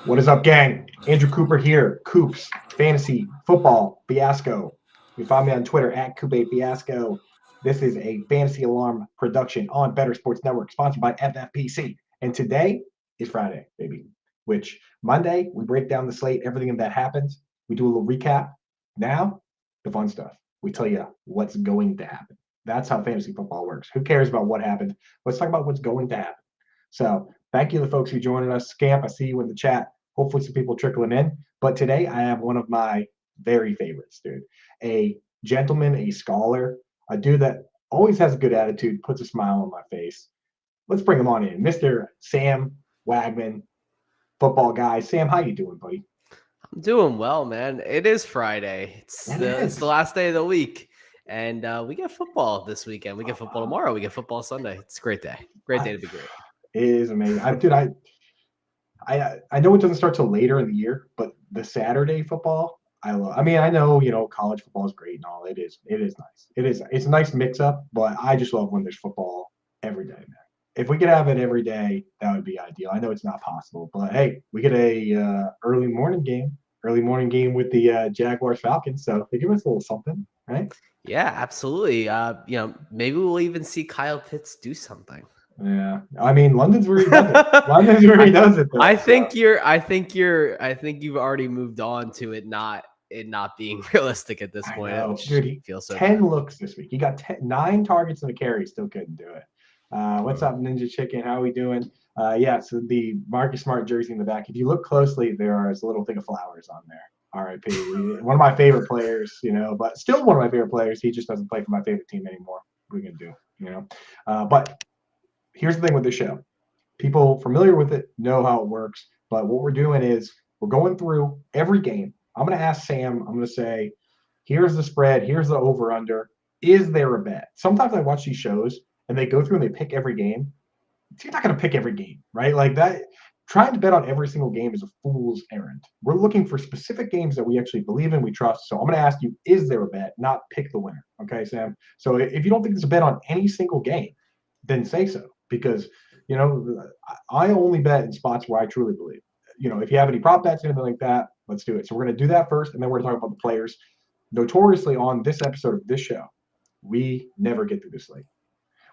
What is up, gang? Andrew Cooper here. Coop's Fantasy Football Fiasco. You can find me on Twitter at Coop8Fiasco. This is a Fantasy Alarm production on Better Sports Network, sponsored by FFPC. And today is Friday, baby. Which Monday, we break down the slate, everything that happens. We do a little recap. Now, the fun stuff. We tell you what's going to happen. That's how fantasy football works. Who cares about what happened? Let's talk about what's going to happen. So thank you to the folks who joined us. Scamp, I see you in the chat. Hopefully some people trickling in. But today I have one of my very favorites, dude. A gentleman, a scholar, a dude that always has a good attitude, puts a smile on my face. Let's bring him on in. Mr. Sam Wagman, football guy. Sam, how you doing, buddy? I'm doing well, man. It is Friday. It's the last day of the week. And we get football this weekend. We get football tomorrow. We get football Sunday. It's a great day. Great day to be great. It is amazing. I know it doesn't start till later in the year, but the Saturday football, I love. I mean, I know, college football is great and all. It is nice. It's a nice mix up, but I just love when there's football every day, man. If we could have it every day, that would be ideal. I know it's not possible, but hey, we get a early morning game with the Jaguars Falcons, so they give us a little something, right? Yeah, absolutely. Maybe we'll even see Kyle Pitts do something. Yeah, I mean, London's where he does it. London's where he does it. Though, I think you've already moved on to it not being realistic at this point. Dude, he feels so 10 bad. Looks this week. He got 9 targets and a carry, still couldn't do it. What's up, Ninja Chicken? How are we doing? So the Marcus Smart jersey in the back. If you look closely, there is a little thing of flowers on there. R.I.P. One of my favorite players, but still one of my favorite players. He just doesn't play for my favorite team anymore. What are we gonna do? But here's the thing with the show. People familiar with it know how it works, but what we're doing is we're going through every game. I'm going to ask Sam, I'm going to say, here's the spread, here's the over-under. Is there a bet? Sometimes I watch these shows and they go through and they pick every game. You're not going to pick every game, right? Like that, trying to bet on every single game is a fool's errand. We're looking for specific games that we actually believe in, we trust. So I'm going to ask you, is there a bet, not pick the winner. Okay, Sam? So if you don't think there's a bet on any single game, then say so. Because, I only bet in spots where I truly believe. If you have any prop bets, anything like that, let's do it. So we're going to do that first, and then we're going to talk about the players. Notoriously, on this episode of this show, we never get through this slate.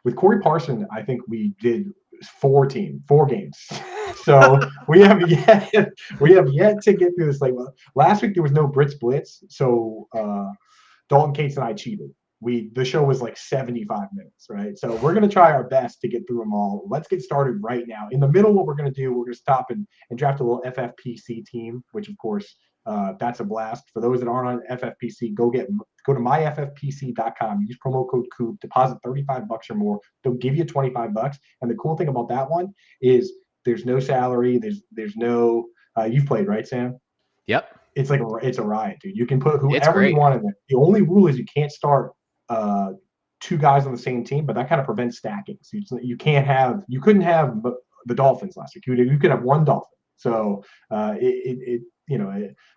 With Corey Parson, I think we did 4 games. So we have yet to get through this slate. Last week there was no Brits Blitz, so Dalton Cates and I cheated. The show was like 75 minutes, right? So we're going to try our best to get through them all. Let's get started right now. In the middle, what we're going to do, we're going to stop and draft a little FFPC team, which of course, that's a blast. For those that aren't on FFPC, go to myffpc.com, use promo code Coop, deposit $35 or more. They'll give you $25. And the cool thing about that one is there's no salary. There's no, you've played, right, Sam? Yep. It's like it's a riot, dude. You can put whoever you want in there. The only rule is you can't start 2 guys on the same team, but that kind of prevents stacking. So you couldn't have the Dolphins last week. You could have one Dolphin. So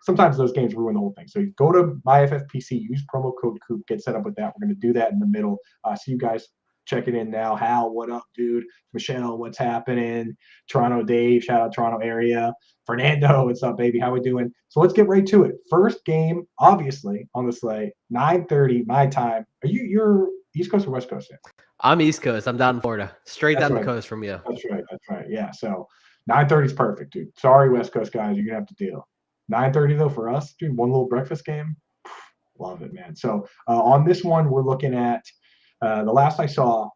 sometimes those games ruin the whole thing. So you go to myffpc, use promo code Coop, get set up with that. We're going to do that in the middle. See you guys checking in now. Hal, what up, dude? Michelle, what's happening? Toronto Dave, shout out Toronto area. Fernando, what's up, baby? How we doing? So let's get right to it. First game, obviously, on the slate, 9:30 my time. You're East Coast or West Coast? I'm East Coast. I'm down in Florida. Straight down the coast from you. That's right. Yeah, so 9:30 is perfect, dude. Sorry, West Coast guys, you're going to have to deal. 9:30, though, for us, dude, one little breakfast game. Love it, man. So on this one, we're looking at the last I saw,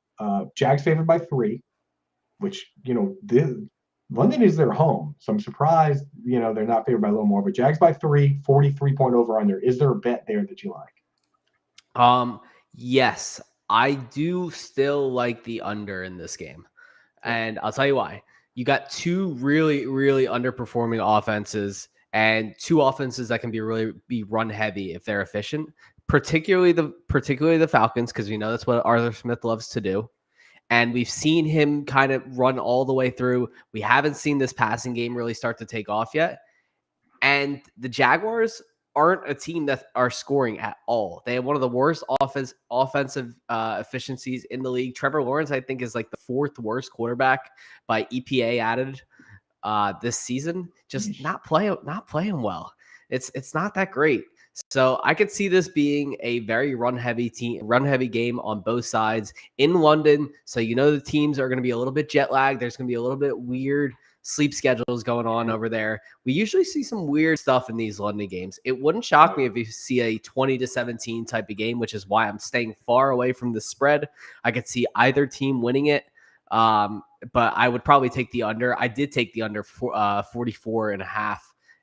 Jags favored by 3, which, London is their home. So I'm surprised, they're not favored by a little more. But Jags by 3, 43-point over-under. Is there a bet there that you like? Yes, I do still like the under in this game. And I'll tell you why. You got 2 really, really underperforming offenses and 2 offenses that can be run heavy if they're efficient. Particularly the Falcons, because we know that's what Arthur Smith loves to do. And we've seen him kind of run all the way through. We haven't seen this passing game really start to take off yet. And the Jaguars aren't a team that are scoring at all. They have one of the worst offensive efficiencies in the league. Trevor Lawrence, I think, is like the 4th worst quarterback by EPA added. this season, just not playing well. It's not that great. So I could see this being a very run heavy game on both sides in London. So the teams are going to be a little bit jet lagged. There's going to be a little bit weird sleep schedules going on over there. We usually see some weird stuff in these London games. It wouldn't shock me if you see a 20-17 type of game, which is why I'm staying far away from the spread. I could see either team winning it. But I would probably take the under. I did take the under 44.5.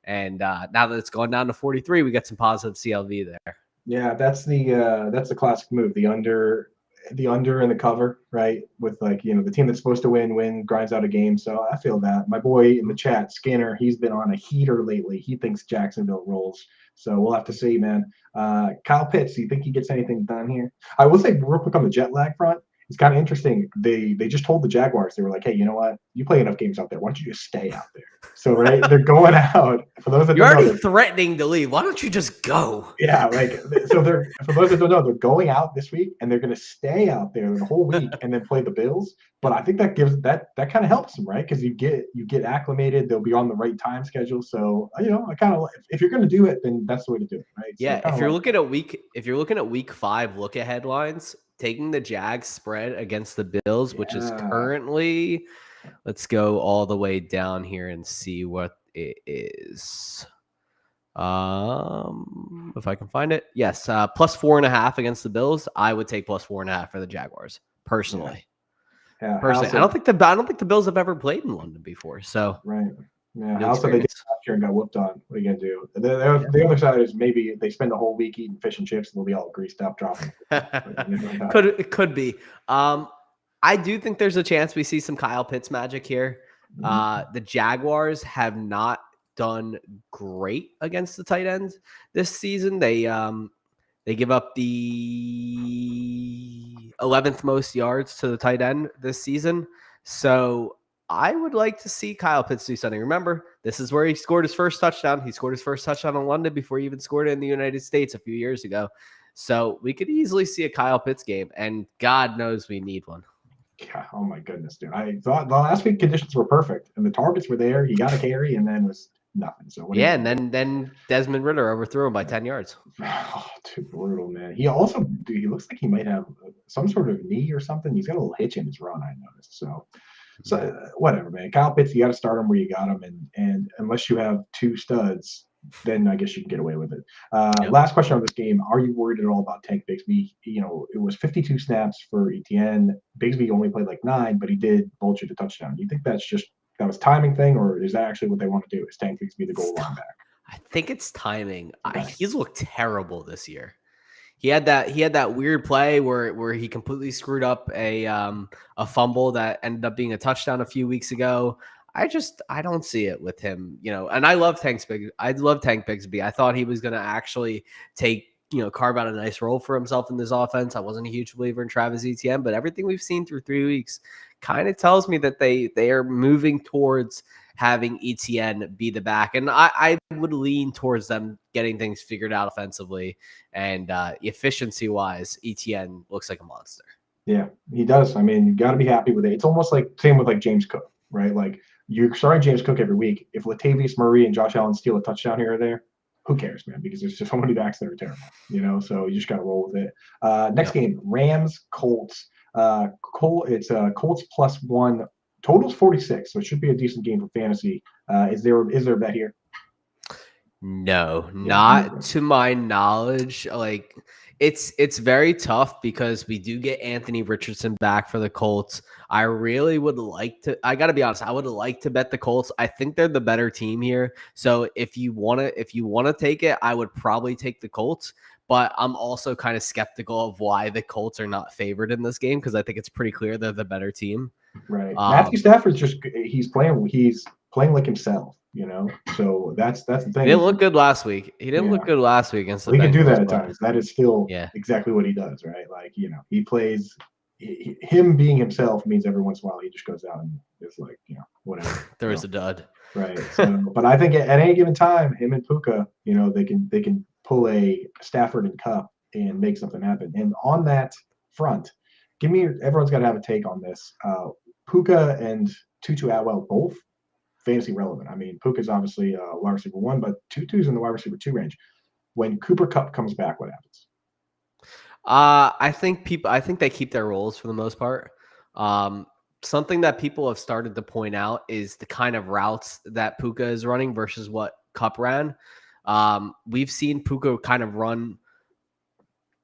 And now that it's gone down to 43, we got some positive CLV there. Yeah, that's the classic move. The under and the cover, right? With the team that's supposed to win grinds out a game. So I feel that. My boy in the chat, Skinner, he's been on a heater lately. He thinks Jacksonville rolls. So we'll have to see, man. Kyle Pitts, do you think he gets anything done here? I will say real quick on the jet lag front. It's kind of interesting. They just told the Jaguars, they were like, hey, you know what? You play enough games out there. Why don't you just stay out there? So, right, they're going out. For those that You're don't already know, threatening to leave. Why don't you just go? Yeah, so for those that don't know, they're going out this week and they're going to stay out there the whole week and then play the Bills. But I think that kind of helps them, right? Because you get acclimated. They'll be on the right time schedule. So I kind of, if you're going to do it, then that's the way to do it, right? Yeah, if you're looking at week 5 look ahead lines, taking the Jags spread against the Bills, which is currently, let's go all the way down here and see what it is. If I can find it, yes, plus 4.5 against the Bills. I would take plus 4.5 for the Jaguars personally. Yeah. Personally, I don't think the Bills have ever played in London before. So right. Yeah. No Also, they did last year and got whooped on. What are you gonna do? The other side is maybe they spend the whole week eating fish and chips and they'll be all greased up, dropping. It could be. I do think there's a chance we see some Kyle Pitts magic here. The Jaguars have not done great against the tight ends this season. They give up the 11th most yards to the tight end this season. So I would like to see Kyle Pitts do something. Remember, this is where he scored his first touchdown. He scored his first touchdown in London before he even scored it in the United States a few years ago. So we could easily see a Kyle Pitts game, and God knows we need one. Yeah, oh my goodness, dude. I thought the last week conditions were perfect and the targets were there. He got a carry and then it was nothing. So and then Desmond Ridder overthrew him by 10 yards. Oh, too brutal, man. He also, dude, he looks like he might have some sort of knee or something. He's got a little hitch in his run, I noticed. So whatever, man. Kyle Pitts, you got to start him where you got him, and unless you have two studs, then I guess you can get away with it. Last question on this game: are you worried at all about Tank Bigsby? It was 52 snaps for Etienne. Bigsby only played like 9, but he did vulture the touchdown. Do you think that was timing thing, or is that actually what they want to do? Is Tank Bigsby the goal line back? I think it's timing. He's looked terrible this year. He had that weird play where he completely screwed up a fumble that ended up being a touchdown a few weeks ago. I don't see it with him, and I love Tank Bigsby. I thought he was going to actually carve out a nice role for himself in this offense. I wasn't a huge believer in Travis Etienne, but everything we've seen through 3 weeks kind of tells me that they are moving towards having Etienne be the back. And I would lean towards them getting things figured out offensively, and efficiency-wise, Etienne looks like a monster. Yeah, he does. I mean, you got to be happy with it. It's almost like same with like James Cook, right? Like you're starting James Cook every week. If Latavius Murray and Josh Allen steal a touchdown here or there, who cares, man? Because there's just so many backs that are terrible, So you just got to roll with it. Next game, Rams, Colts. It's Colts +1. Total's 46, so it should be a decent game for fantasy. Is there a bet here? No, not to my knowledge. Like it's very tough because we do get Anthony Richardson back for the Colts. I really would like to. I got to be honest. I would like to bet the Colts. I think they're the better team here. So if you want to take it, I would probably take the Colts. But I'm also kind of skeptical of why the Colts are not favored in this game because I think it's pretty clear they're the better team. Right. Matthew Stafford's he's playing like himself, So that's the thing. He didn't look good last week. Look good last week against the Bengals. He can do that at times. That is still exactly what he does, right? Like, he plays him being himself means every once in a while he just goes out and it's like, whatever. There is a dud. Right. So, but I think at any given time, him and Puka, they can pull a Stafford and Cup and make something happen. And on that front, everyone's got to have a take on this. Puka and Tutu Atwell both fantasy relevant. I mean, Puka's obviously wide receiver 1, but Tutu's in the wide receiver 2 range. When Cooper Kupp comes back, what happens? I think they keep their roles for the most part. Something that people have started to point out is the kind of routes that Puka is running versus what Kupp ran. We've seen Puka kind of run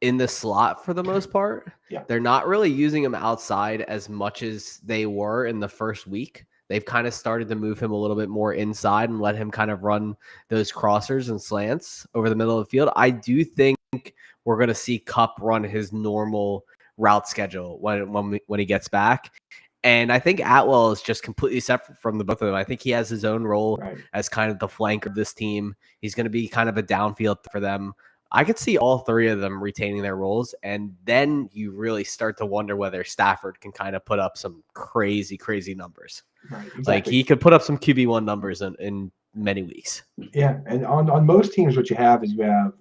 in the slot for the most part. Yeah. They're not really using him outside as much as they were in the first week. They've kind of started to move him a little bit more inside and let him kind of run those crossers and slants over the middle of the field. I do think we're going to see Kupp run his normal route schedule when he gets back. And I think Atwell is just completely separate from the both of them. I think he has his own role as kind of the flanker of this team. He's going to be kind of a downfield for them. I could see all three of them retaining their roles, and then you really start to wonder whether Stafford can kind of put up some crazy, crazy numbers. Right, exactly. Like he could put up some QB1 numbers in many weeks. Yeah, and on most teams, what you have is you have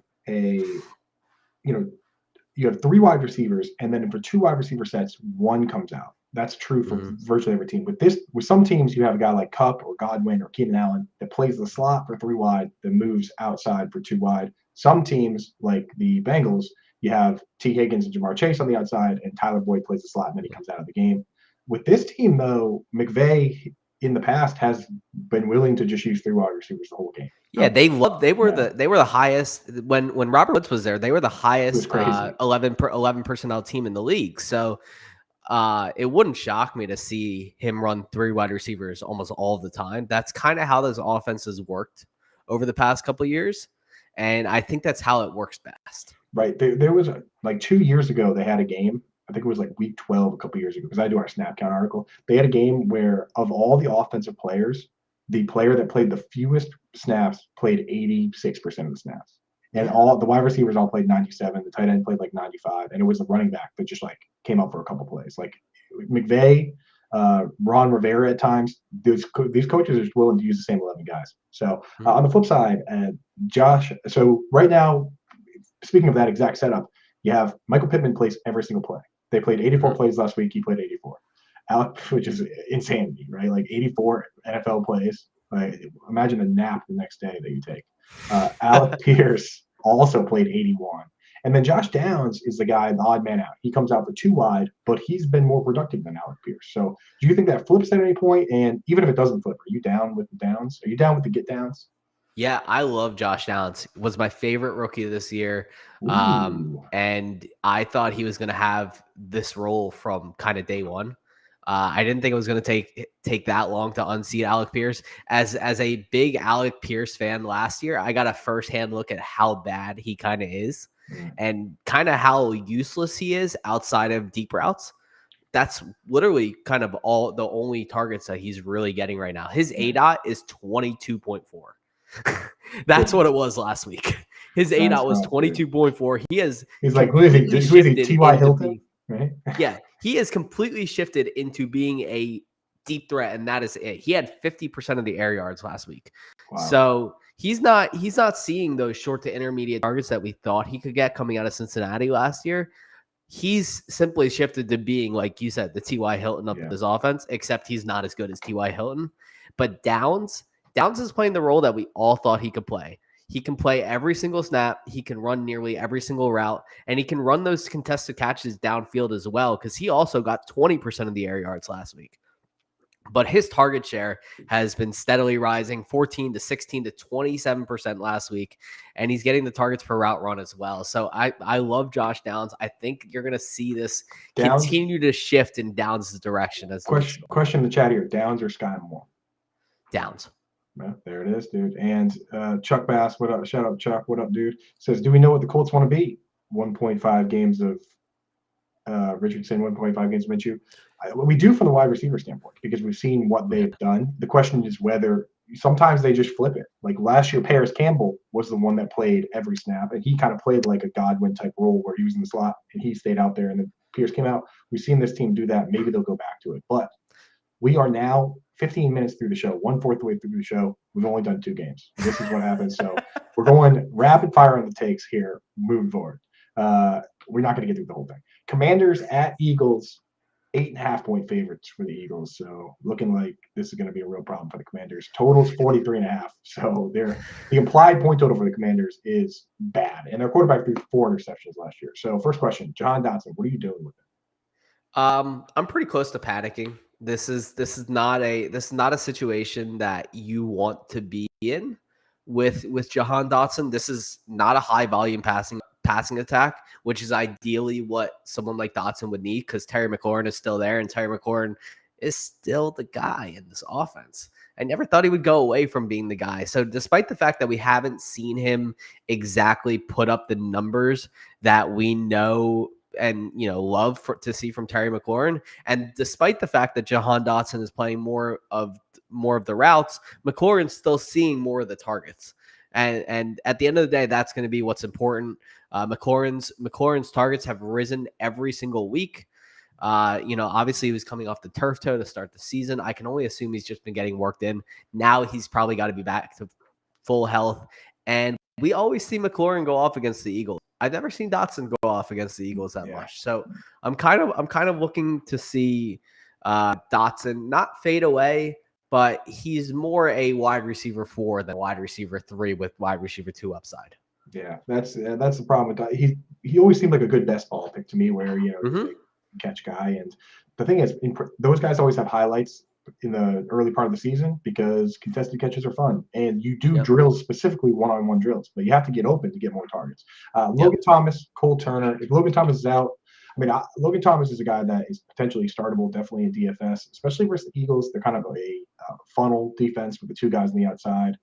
you have 3 wide receivers, and then for 2 wide receiver sets, 1 comes out. That's true for virtually every team. With some teams, you have a guy like Kupp or Godwin or Keenan Allen that plays the slot for 3 wide, that moves outside for 2 wide. Some teams, like the Bengals, you have T. Higgins and Jamar Chase on the outside, and Tyler Boyd plays the slot, and then he comes out of the game. With this team, though, McVay in the past has been willing to just use 3 wide receivers the whole game. Yeah, they were the highest when Robert Woods was there. They were the highest 11 personnel team in the league. So it wouldn't shock me to see him run 3 wide receivers almost all the time. That's kind of how those offenses worked over the past couple of years, and I think that's how it works best. Right. There was like 2 years ago, they had a game. I think it was like week 12 a couple years ago, because I do our snap count article. They had a game where of all the offensive players, the player that played the fewest snaps played 86% of the snaps. And all the wide receivers all played 97. The tight end played like 95. And it was the running back that just like came up for a couple plays. Like McVay, Ron Rivera at times, these coaches are just willing to use the same 11 guys. So on the flip side, Josh, so right now, speaking of that exact setup, you have Michael Pittman plays every single play. They played 84 plays last week. He played 84. Which is insanity, right? Like 84 NFL plays. Like, imagine a nap the next day that you take. Alec Pierce also played 81. And then Josh Downs is the guy, the odd man out. He comes out for 2 wide, but he's been more productive than Alec Pierce. So do you think that flips at any point? And even if it doesn't flip, are you down with the Downs? Are you down with the get downs? Yeah, I love Josh Downs. Was my favorite rookie this year. And I thought he was going to have this role from kind of day one. I didn't think it was going to take that long to unseat Alec Pierce. As a big Alec Pierce fan last year, I got a firsthand look at how bad he kind of is and kind of how useless he is outside of deep routes. That's literally kind of all the only targets that he's really getting right now. His ADOT is 22.4. That's what it was last week. His ADOT was 22.4. He's like T.Y. Hilton, right? Yeah, he has completely shifted into being a deep threat, and that is it. He had 50% of the air yards last week. Wow. So he's not seeing those short to intermediate targets that we thought he could get coming out of Cincinnati last year. He's simply shifted to being, like you said, the T.Y. Hilton of this offense, except he's not as good as T.Y. Hilton. But Downs is playing the role that we all thought he could play. He can play every single snap. He can run nearly every single route, and he can run those contested catches downfield as well, because he also got 20% of the air yards last week. But his target share has been steadily rising, 14 to 16 to 27% last week, and he's getting the targets per route run as well. So I love Josh Downs. I think you're going to see this continue to shift in Downs' direction. As question in the chat here, Downs or Sky Moore? Downs. Well, there it is, dude. And Chuck Bass, what up? Shout out, Chuck. What up, dude? Says, do we know what the Colts want to be? 1.5 games of Richardson, 1.5 games of Minshew. We do from the wide receiver standpoint, because we've seen what they've done. The question is whether sometimes they just flip it. Like last year, Paris Campbell was the one that played every snap, and he kind of played like a Godwin type role where he was in the slot and he stayed out there, and then Pierce came out. We've seen this team do that. Maybe they'll go back to it. But we are now 15 minutes through the show, 1/4 way through the show. We've only done 2 games. This is what happens. So we're going rapid fire on the takes here, moving forward. We're not going to get through the whole thing. Commanders at Eagles 8.5-point favorites for the Eagles. So looking like this is going to be a real problem for the Commanders. Total's 43.5. So the implied point total for the Commanders is bad. And their quarterback threw 4 interceptions last year. So first question, Jahan Dotson, what are you doing with it? I'm pretty close to panicking. This is not a situation that you want to be in with Jahan Dotson. This is not a high volume passing attack, which is ideally what someone like Dotson would need, because Terry McLaurin is still there, and Terry McLaurin is still the guy in this offense. I never thought he would go away from being the guy. So despite the fact that we haven't seen him exactly put up the numbers that we know and love to see from Terry McLaurin, and despite the fact that Jahan Dotson is playing more of the routes, McLaurin's still seeing more of the targets. And at the end of the day, that's going to be what's important. McLaurin's targets have risen every single week. Obviously he was coming off the turf toe to start the season. I can only assume he's just been getting worked in. Now he's probably got to be back to full health. And we always see McLaurin go off against the Eagles. I've never seen Dotson go off against the Eagles that much. So I'm kind of looking to see Dotson not fade away, but he's more a wide receiver 4 than wide receiver 3 with wide receiver 2 upside. Yeah, that's the problem with Dotson. He always seemed like a good best ball pick to me, where he's a catch guy. And the thing is, those guys always have highlights in the early part of the season because contested catches are fun, and you do drills, specifically one-on-one drills, but you have to get open to get more targets. Logan Thomas, Cole Turner. If Logan Thomas is out, Logan Thomas is a guy that is potentially startable, definitely in DFS, especially versus the Eagles. They're kind of a funnel defense with the 2 guys on the outside.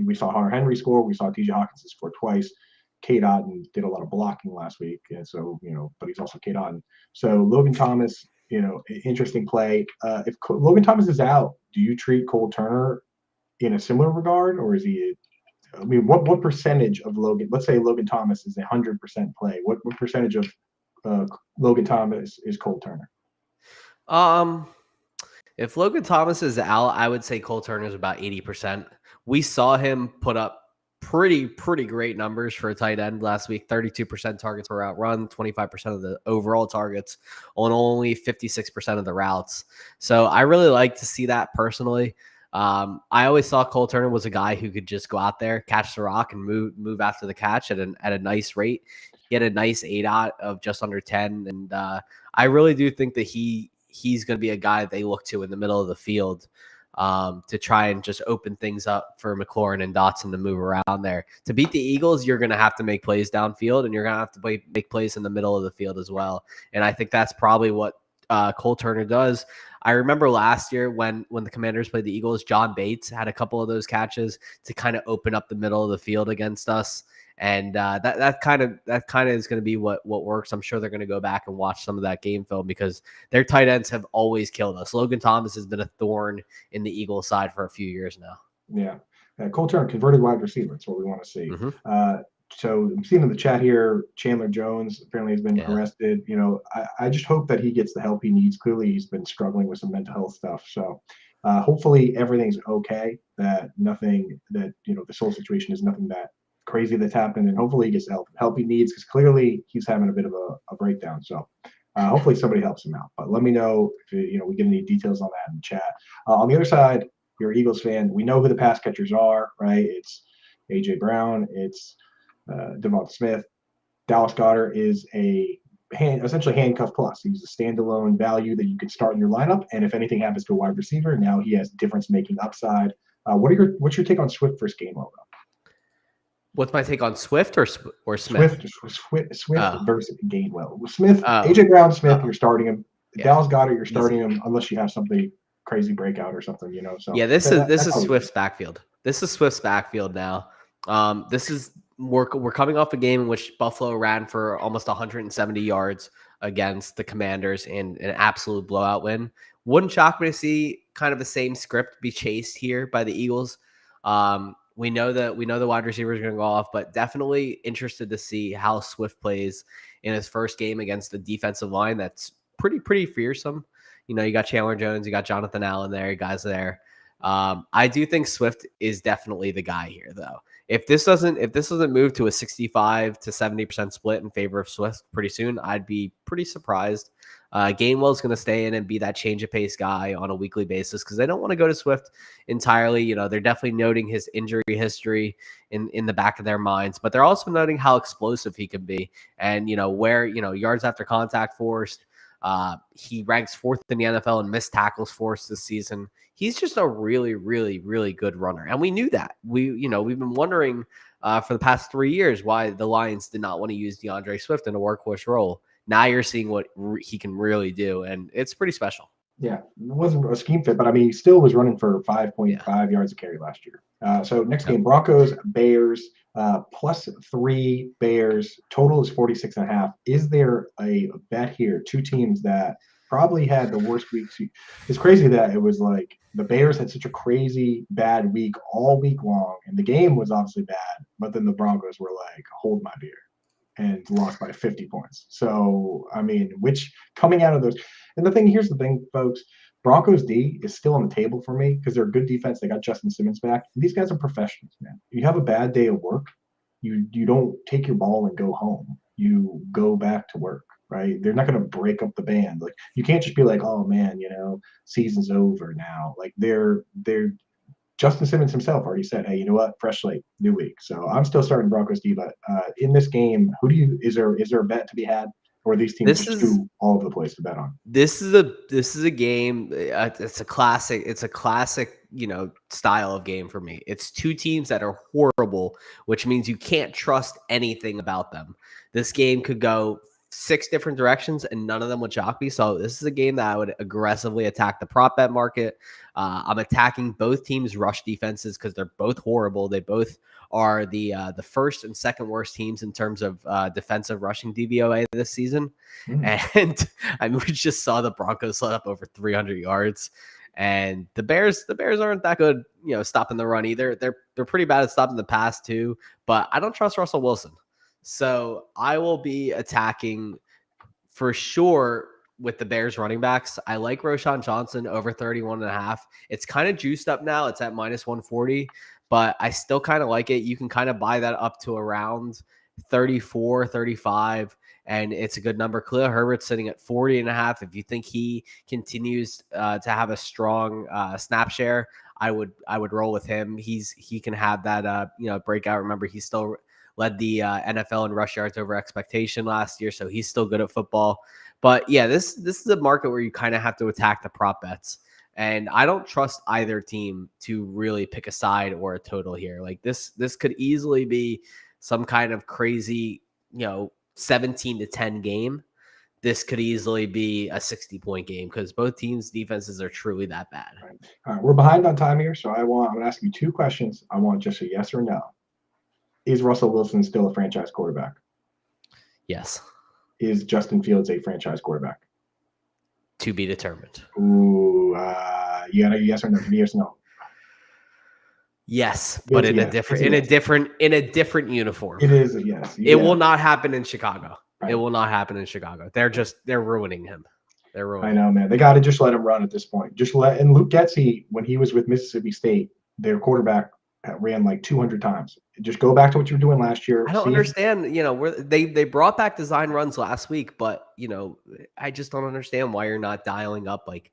We saw Hunter Henry score. We saw TJ Hawkins score twice. Kate Otten did a lot of blocking last week, and so but he's also Kate Otten. So Logan Thomas, interesting play. If Logan Thomas is out, do you treat Cole Turner in a similar regard, or is he? What percentage of Logan? Let's say Logan Thomas is 100% play. What percentage of Logan Thomas is Cole Turner? If Logan Thomas is out, I would say Cole Turner is about 80%. We saw him put up pretty great numbers for a tight end last week. 32% targets per route run, 25% of the overall targets on only 56% of the routes. So I really like to see that personally. I always thought Cole Turner was a guy who could just go out there, catch the rock, and move after the catch at a nice rate. He had a nice ADOT of just under 10, and I really do think that he's going to be a guy that they look to in the middle of the field to try and just open things up for McLaurin and Dotson to move around there. To beat the Eagles, you're going to have to make plays downfield, and you're going to have to make plays in the middle of the field as well. And I think that's probably what Cole Turner does. I remember last year when the Commanders played the Eagles, John Bates had a couple of those catches to kind of open up the middle of the field against us. And that kind of is going to be what works. I'm sure they're going to go back and watch some of that game film because their tight ends have always killed us. Logan Thomas has been a thorn in the Eagles side for a few years now. Yeah. Cole Turner, converted wide receiver. That's what we want to see. So I'm seeing in the chat here, Chandler Jones apparently has been arrested. I just hope that he gets the help he needs. Clearly, he's been struggling with some mental health stuff. So hopefully everything's okay, that nothing that, this whole situation is nothing that crazy that's happened, and hopefully he gets the help he needs, because clearly he's having a bit of a breakdown. So hopefully somebody helps him out. But let me know if we get any details on that in the chat. On the other side, you're an Eagles fan. We know who the pass catchers are, right? It's AJ Brown. It's Devonta Smith. Dallas Goedert is essentially handcuff plus. He's a standalone value that you could start in your lineup, and if anything happens to a wide receiver, now he has difference-making upside. What's your take on Swift versus Gainwell, though? What's my take on Swift or Smith? Swift versus Gainwell. Smith, AJ Brown, Smith, you're starting him. Dallas Goedert, you're starting him unless you have something crazy breakout or something, So this is Swift's backfield. This is Swift's backfield now. We're coming off a game in which Buffalo ran for almost 170 yards against the Commanders in an absolute blowout win. Wouldn't shock me to see kind of the same script be chased here by the Eagles. We know the wide receiver is going to go off, but definitely interested to see how Swift plays in his first game against the defensive line that's pretty fearsome. You got Chandler Jones, you got Jonathan Allen there, guys there. I do think Swift is definitely the guy here, though. If this doesn't move to a 65 to 70% split in favor of Swift pretty soon, I'd be pretty surprised. Gainwell's going to stay in and be that change of pace guy on a weekly basis because they don't want to go to Swift entirely. They're definitely noting his injury history in the back of their minds, but they're also noting how explosive he can be and, where, yards after contact forced. He ranks 4th in the NFL in missed tackles forced this season. He's just a really, really, really good runner. And we knew that. We've been wondering for the past 3 years why the Lions did not want to use DeAndre Swift in a workhorse role. Now you're seeing what he can really do, and it's pretty special. Yeah, it wasn't a scheme fit, but I mean, he still was running for 5.5 yards a carry last year. So next game, Broncos, Bears, +3 Bears. Total is 46.5. Is there a bet here? Two teams that probably had the worst weeks. It's crazy that it was like the Bears had such a crazy bad week all week long, and the game was obviously bad, but then the Broncos were like, hold my beer, and lost by 50 points. So, I mean, which coming out of those, and here's the thing, folks, Broncos D is still on the table for me because they're a good defense. They got Justin Simmons back. These guys are professionals, man. You have a bad day of work, you don't take your ball and go home. You go back to work, right? They're not going to break up the band. Like, you can't just be like, oh man, season's over now. Like they're Justin Simmons himself already said, hey, you know what? Fresh slate, new week. So I'm still starting Broncos D, but in this game, is there a bet to be had? Or are these teams just too all over the place to bet on? This is a game. It's a classic. It's a classic, style of game for me. It's two teams that are horrible, which means you can't trust anything about them. This game could go 6 different directions and none of them would shock me. So this is a game that I would aggressively attack the prop bet market. I'm attacking both teams' rush defenses because they're both horrible. They both are the first and second worst teams in terms of defensive rushing DVOA this season. And I mean, we just saw the Broncos let up over 300 yards. And the Bears aren't that good, stopping the run either. They're pretty bad at stopping the pass too. But I don't trust Russell Wilson. So I will be attacking for sure with the Bears running backs. I like Roschon Johnson over 31.5. It's kind of juiced up now. It's at -140, but I still kind of like it. You can kind of buy that up to around 34, 35, and it's a good number. Khalil Herbert's sitting at 40.5. If you think he continues to have a strong snap share, I would roll with him. He can have that breakout. Remember, he still led the NFL in rush yards over expectation last year, so he's still good at football. But yeah, this is a market where you kind of have to attack the prop bets, and I don't trust either team to really pick a side or a total here. Like this could easily be some kind of crazy, 17-10 game. This could easily be a 60-point game because both teams' defenses are truly that bad. All right, we're behind on time here, so I'm going to ask you 2 questions. I want just a yes or no. Is Russell Wilson still a franchise quarterback? Yes. Is Justin Fields a franchise quarterback? To be determined. Ooh, you got a yes or no? Yes or no? Yes, but in a different uniform. It is a yes. It will not happen in Chicago. Right. It will not happen in Chicago. They're ruining him. I know, man. They got to just let him run at this point. And Luke Getsy, when he was with Mississippi State, their quarterback ran like 200 times. Just go back to what you were doing last year. I don't understand. They brought back design runs last week, but I just don't understand why you're not dialing up like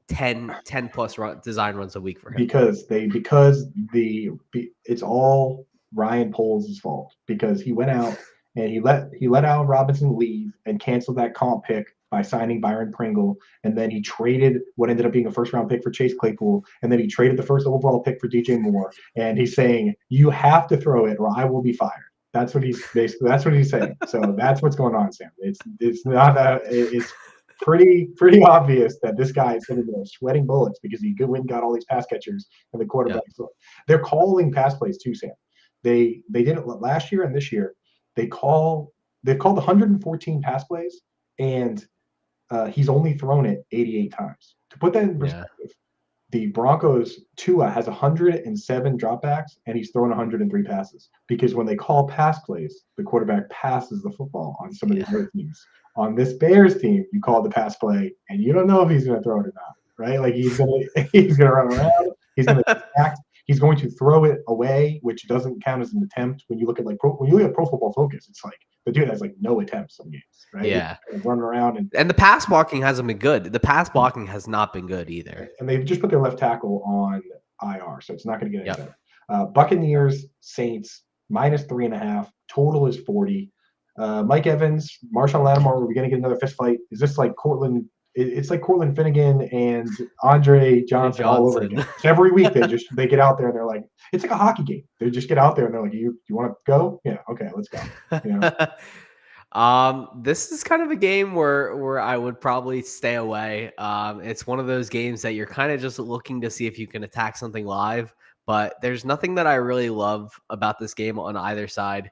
10 plus design runs a week for him. Because it's all Ryan Poles' fault because he went out and he let Allen Robinson leave and canceled that comp pick by signing Byron Pringle, and then he traded what ended up being a first-round pick for Chase Claypool, and then he traded the first overall pick for DJ Moore, and he's saying, you have to throw it or I will be fired. That's what he's saying. So that's what's going on, Sam. It's pretty obvious that this guy is sitting there sweating bullets because he went and got all these pass catchers and the quarterbacks. Yeah. They're calling pass plays too, Sam. They did it last year and this year. They've called 114 pass plays, and he's only thrown it 88 times. To put that in perspective, the Broncos, Tua has 107 dropbacks, and he's thrown 103 passes. Because when they call pass plays, the quarterback passes the football on some of these other teams. On this Bears team, you call the pass play, and you don't know if he's going to throw it or not, right? Like he's going to run around, he's going to distract, He's going to throw it away, which doesn't count as an attempt. When you look at Pro Football Focus, it's like the dude has like no attempts some games, right? Yeah. He's running around and the pass blocking hasn't been good. The pass blocking has not been good either. And they've just put their left tackle on IR, so it's not going to get any better. Buccaneers, Saints, -3.5. Total is 40. Mike Evans, Marshawn Lattimore, are we going to get another fist fight? Is this like Cortland? It's like Cortland Finnegan and Andre Johnson all over again. So every week they get out there and they're like, it's like a hockey game. They just get out there and they're like, you want to go? Yeah, okay, let's go. You know? This is kind of a game where I would probably stay away. It's one of those games that you're kind of just looking to see if you can attack something live, but there's nothing that I really love about this game on either side.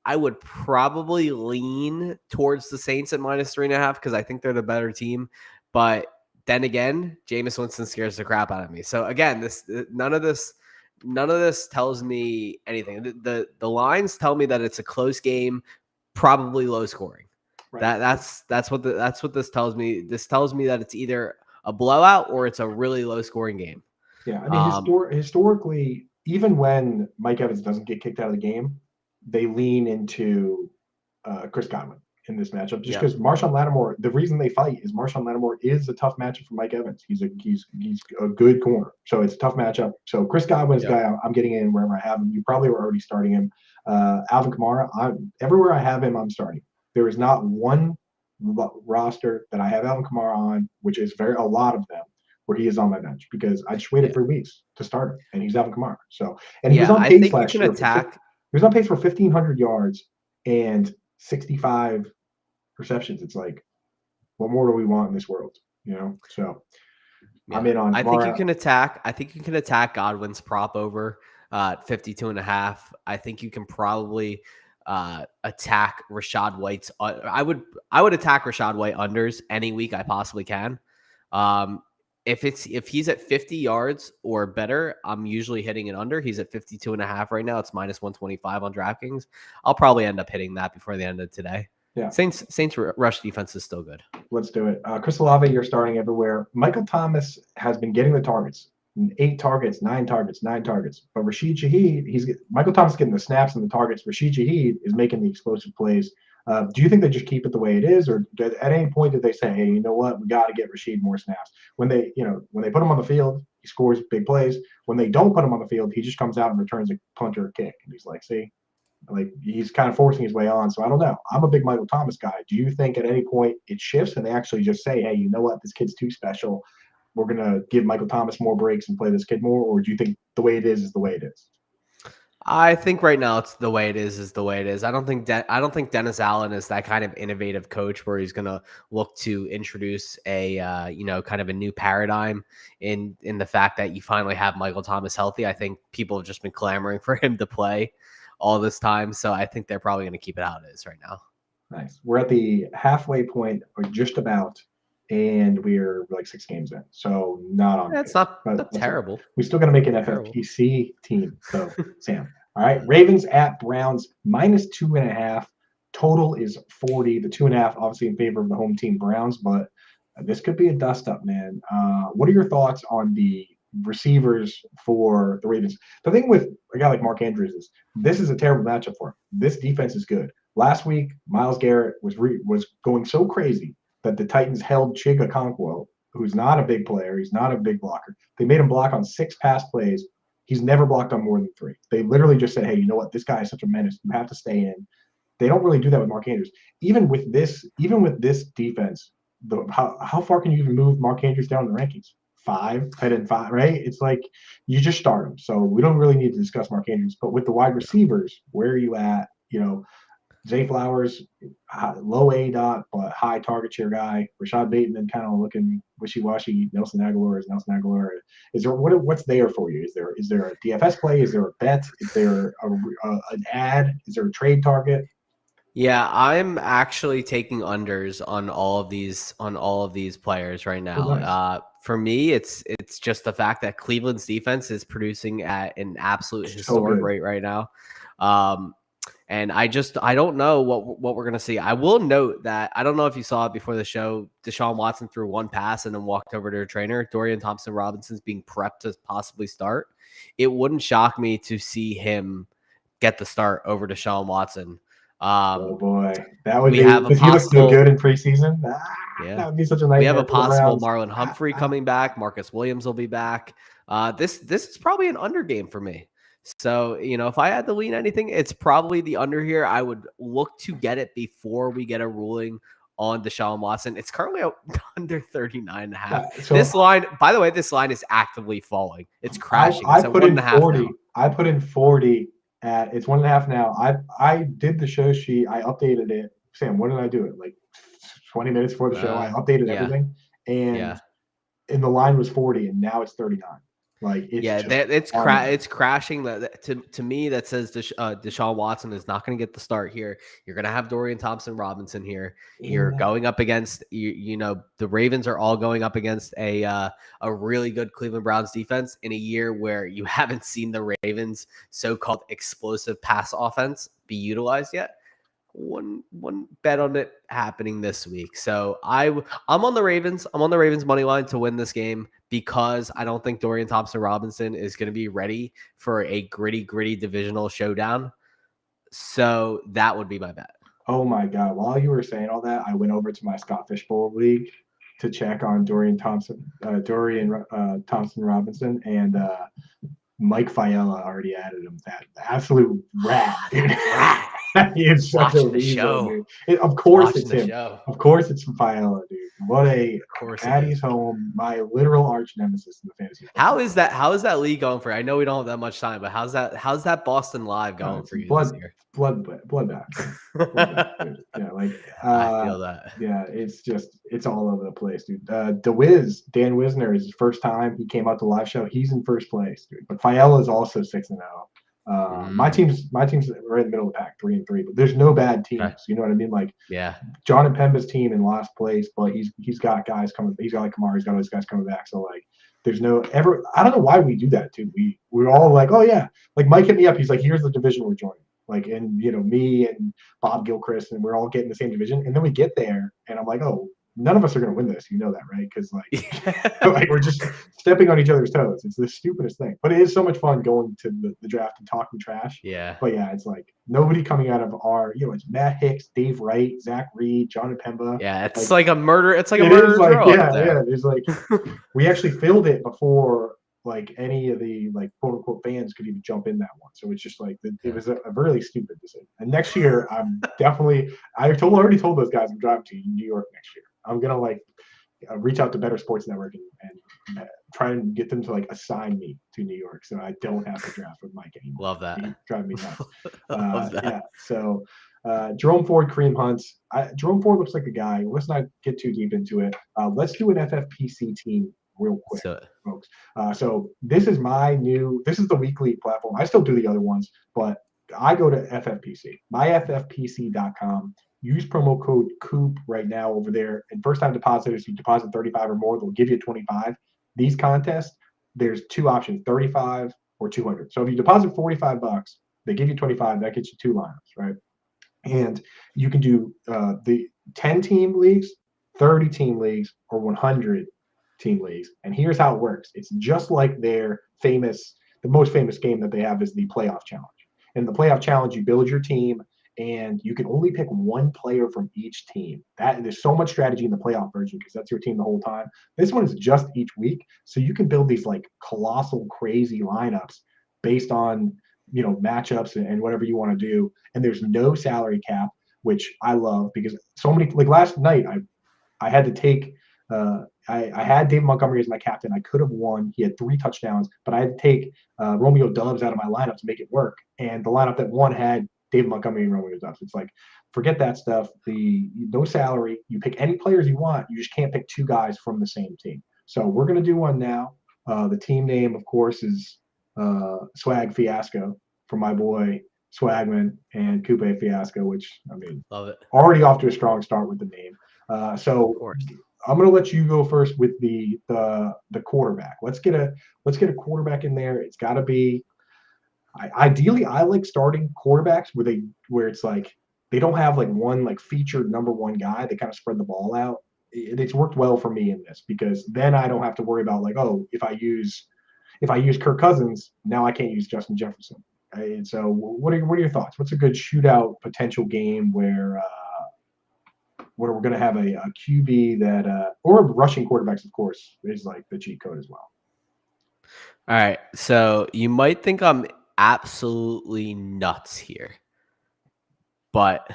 I would probably lean towards the Saints at -3.5 because I think they're the better team. But then again, Jameis Winston scares the crap out of me. So again, none of this tells me anything. The lines tell me that it's a close game, probably low scoring. Right. That's what this tells me. This tells me that it's either a blowout or it's a really low scoring game. Yeah, I mean, historically, even when Mike Evans doesn't get kicked out of the game, they lean into Chris Godwin in this matchup just because Marshawn Lattimore. The reason they fight is Marshawn Lattimore is a tough matchup for Mike Evans. He's a good corner, so it's a tough matchup. So Chris Godwin is a guy I'm getting in wherever I have him. You probably were already starting him. Alvin Kamara, everywhere I have him, I'm starting. There is not one roster that I have Alvin Kamara on, which is a lot of them, where he is on my bench because I just waited 3 weeks to start him, and he's Alvin Kamara. So, and he was on pace last year. He was on pace for 1,500 yards and 65 receptions. It's like, what more do we want in this world? You know? So I'm in on Kamara. I think you can attack Godwin's prop over 52.5. I think you can probably attack Rachaad White's. I would attack Rachaad White unders any week I possibly can. If he's at 50 yards or better, I'm usually hitting it under. He's at 52.5 right now. It's -125 on DraftKings. I'll probably end up hitting that before the end of today. Yeah. Saints rush defense is still good. Let's do it. Chris Olave, you're starting everywhere. Michael Thomas has been getting the targets. 8 targets, 9 targets, 9 targets. But Rashid Shaheed, Michael Thomas is getting the snaps and the targets. Rashid Shaheed is making the explosive plays. Do you think they just keep it the way it is, or at any point did they say, "Hey, you know what? We got to get Rashid more snaps"? When they put him on the field, he scores big plays. When they don't put him on the field, he just comes out and returns a punt or a kick, and he's like, "See, like he's kind of forcing his way on." So I don't know. I'm a big Michael Thomas guy. Do you think at any point it shifts and they actually just say, "Hey, you know what? This kid's too special. We're gonna give Michael Thomas more breaks and play this kid more," or do you think the way it is the way it is? I think right now it's the way it is the way it is. I don't think Dennis Allen is that kind of innovative coach where he's going to look to introduce a kind of a new paradigm in the fact that you finally have Michael Thomas healthy. I think people have just been clamoring for him to play all this time, so I think they're probably going to keep it how it is right now. Nice. We're at the halfway point, or just about, and we're like 6 games in, so not on. That's not terrible. We still got to make an FFPC team. So Sam, all right. Ravens at Browns -2.5. Total is 40. The 2.5 obviously in favor of the home team Browns, but this could be a dust up, man. What are your thoughts on the receivers for the Ravens? The thing with a guy like Mark Andrews is this is a terrible matchup for him. This defense is good. Last week, Myles Garrett was going so crazy that the Titans held Chig Okonkwo, who's not a big player. He's not a big blocker. They made him block on 6 pass plays. He's never blocked on more than 3. They literally just said, "Hey, you know what? This guy is such a menace. You have to stay in." They don't really do that with Mark Andrews. Even with this defense, how far can you even move Mark Andrews down in the rankings? 5, tight end 5, right? It's like you just start him. So we don't really need to discuss Mark Andrews. But with the wide receivers, where are you at? Zay Flowers, low A dot, but high target share guy. Rashad Bateman kind of looking wishy-washy. Nelson Aguilar is Nelson Aguilar. Is there what's there for you? Is there a DFS play? Is there a bet? Is there an ad? Is there a trade target? Yeah, I'm actually taking unders on all of these players right now. Oh, nice. For me, it's just the fact that Cleveland's defense is producing at an absolute historic rate right now. And I don't know what we're going to see. I will note that I don't know if you saw it before the show. Deshaun Watson threw one pass and then walked over to a trainer. Dorian Thompson-Robinson's being prepped to possibly start. It wouldn't shock me to see him get the start over Deshaun Watson. Oh boy, that would we be have a because he looked so possible- good in preseason. Yeah. That would be such a We have nightmare a for the possible Browns. Marlon Humphrey coming back. Marcus Williams will be back. This is probably an under game for me. So, if I had to lean anything, it's probably the under here. I would look to get it before we get a ruling on Deshaun Watson. It's currently under 39.5. So this line, by the way, this line is actively falling. It's crashing. I It's at put in 1.5 40. now. I put in 40 at it's 1.5 now. I did the show sheet. I updated it. Sam, when did I do it? Like 20 minutes before the show. I updated everything, and the line was 40, and now it's 39. Like it's it's crashing. To me, that says Deshaun Watson is not going to get the start here. You're going to have Dorian Thompson-Robinson here. You're going up against the Ravens are all going up against a really good Cleveland Browns defense in a year where you haven't seen the Ravens so-called explosive pass offense be utilized yet. One bet on it happening this week. So I'm on the Ravens. I'm on the Ravens money line to win this game because I don't think Dorian Thompson-Robinson is going to be ready for a gritty divisional showdown. So that would be my bet. Oh my God. While you were saying all that, I went over to my Scott Fishbowl league to check on Dorian Thompson-Robinson, and Mike Fiala already added him. That absolute rat, dude. He is such a weasel, dude. Of course it's him. Of course it's Fiala, dude. What a Patty's home, my literal arch nemesis in the fantasy. How is that league going for you? I know we don't have that much time, but how's that Boston Live going for you this year? Bloodbath. Yeah, I feel that. Yeah, it's all over the place, dude. DeWiz, Dan Wisner, is his first time. He came out to live show. He's in first place, dude. But Fiala is also 6-0. My team's right in the middle of the pack, 3-3. But there's no bad teams. Okay. You know what I mean? Like, John and Pemba's team in last place, but he's got guys coming. He's got like Kamara. He's got all these guys coming back. So like, there's no ever. I don't know why we do that too. We're all like, oh yeah. Like Mike hit me up. He's like, here's the division we're joining. Like, and me and Bob Gilchrist, and we're all getting the same division. And then we get there, and I'm like, oh, none of us are going to win this. You know that, right? Because like we're just stepping on each other's toes. It's the stupidest thing. But it is so much fun going to the draft and talking trash. Yeah. But yeah, it's like nobody coming out of our, it's Matt Hicks, Dave Wright, Zach Reed, John and Pemba. Yeah, it's like a murder. It's like a murder. Yeah. There's like we actually filled it before like any of the like quote unquote fans could even jump in that one. So it's just like it was a really stupid decision. And next year I'm definitely already told those guys I'm driving to New York next year. I'm gonna like reach out to Better Sports Network and try and get them to like assign me to New York so I don't have to draft with Mike anymore. Love that. He's driving me nuts. Love that. Yeah. So Jerome Ford, Kareem Hunt. Jerome Ford looks like a guy. Let's not get too deep into it. Let's do an FFPC team real quick, folks. So this is the weekly platform. I still do the other ones, but I go to FFPC, myffpc.com. Use promo code Coop right now over there. And first-time depositors, you deposit 35 or more, they'll give you 25. These contests, there's two options, 35 or 200. So if you deposit $45, they give you 25. That gets you two lineups, right? And you can do the 10-team leagues, 30-team leagues, or 100-team leagues. And here's how it works. It's just like the most famous game that they have is the playoff challenge. In the playoff challenge, you build your team, and you can only pick one player from each team. There's so much strategy in the playoff version because that's your team the whole time. This one is just each week, so you can build these like colossal, crazy lineups based on matchups and whatever you want to do. And there's no salary cap, which I love because so many like last night I had to take. I had David Montgomery as my captain. I could have won. He had 3 touchdowns, but I had to take Romeo Doubs out of my lineup to make it work. And the lineup that won had David Montgomery and Romeo Doubs. It's like, forget that stuff. No salary. You pick any players you want. You just can't pick 2 guys from the same team. So we're going to do one now. The team name, of course, is Swag Fiasco for my boy Swagman and Coop Fiasco, which, I mean, love it. Already off to a strong start with the name. So I'm going to let you go first with the quarterback. Let's get a quarterback in there. It's got to be. Ideally, I like starting quarterbacks where it's like they don't have like one like featured number one guy. They kind of spread the ball out. It's worked well for me in this because then I don't have to worry about like, oh, if I use Kirk Cousins, now I can't use Justin Jefferson. And so, what are your thoughts? What's a good shootout potential game where we're going to have a QB that or rushing quarterbacks, of course, is like the cheat code as well. All right. So you might think I'm absolutely nuts here, but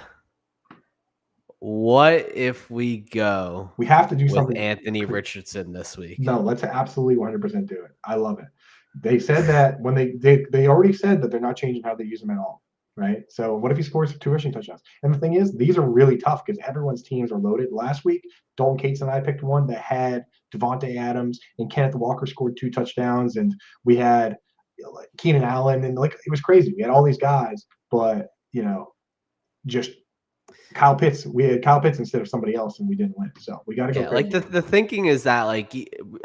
what if we go? We have to do with something. Anthony Richardson this week. No, let's absolutely 100% do it. I love it. They said that when they already said that they're not changing how they use him at all, right? So what if he scores 2 rushing touchdowns? And the thing is, these are really tough because everyone's teams are loaded. Last week, Dalton Cates and I picked one that had Devontae Adams and Kenneth Walker scored 2 touchdowns, and we had Keenan Allen, and like it was crazy. We had all these guys, but just Kyle Pitts. We had Kyle Pitts instead of somebody else, and we didn't win. So we got to go. Yeah, like the thinking is that like,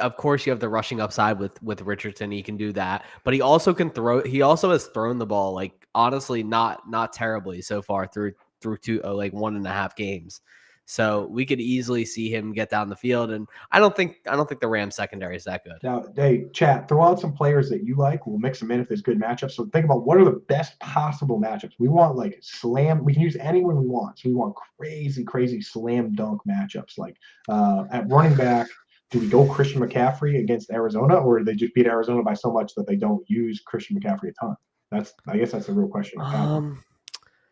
of course you have the rushing upside with Richardson. He can do that, but he also can throw. He also has thrown the ball like honestly not terribly so far through 1.5 games. So we could easily see him get down the field, and I don't think the Rams secondary is that good. Now, hey, chat, throw out some players that you like. We'll mix them in if there's good matchups. So think about what are the best possible matchups. We want like slam. We can use anyone we want. So we want crazy slam dunk matchups. Like at running back, do we go Christian McCaffrey against Arizona, or do they just beat Arizona by so much that they don't use Christian McCaffrey a ton? I guess that's the real question.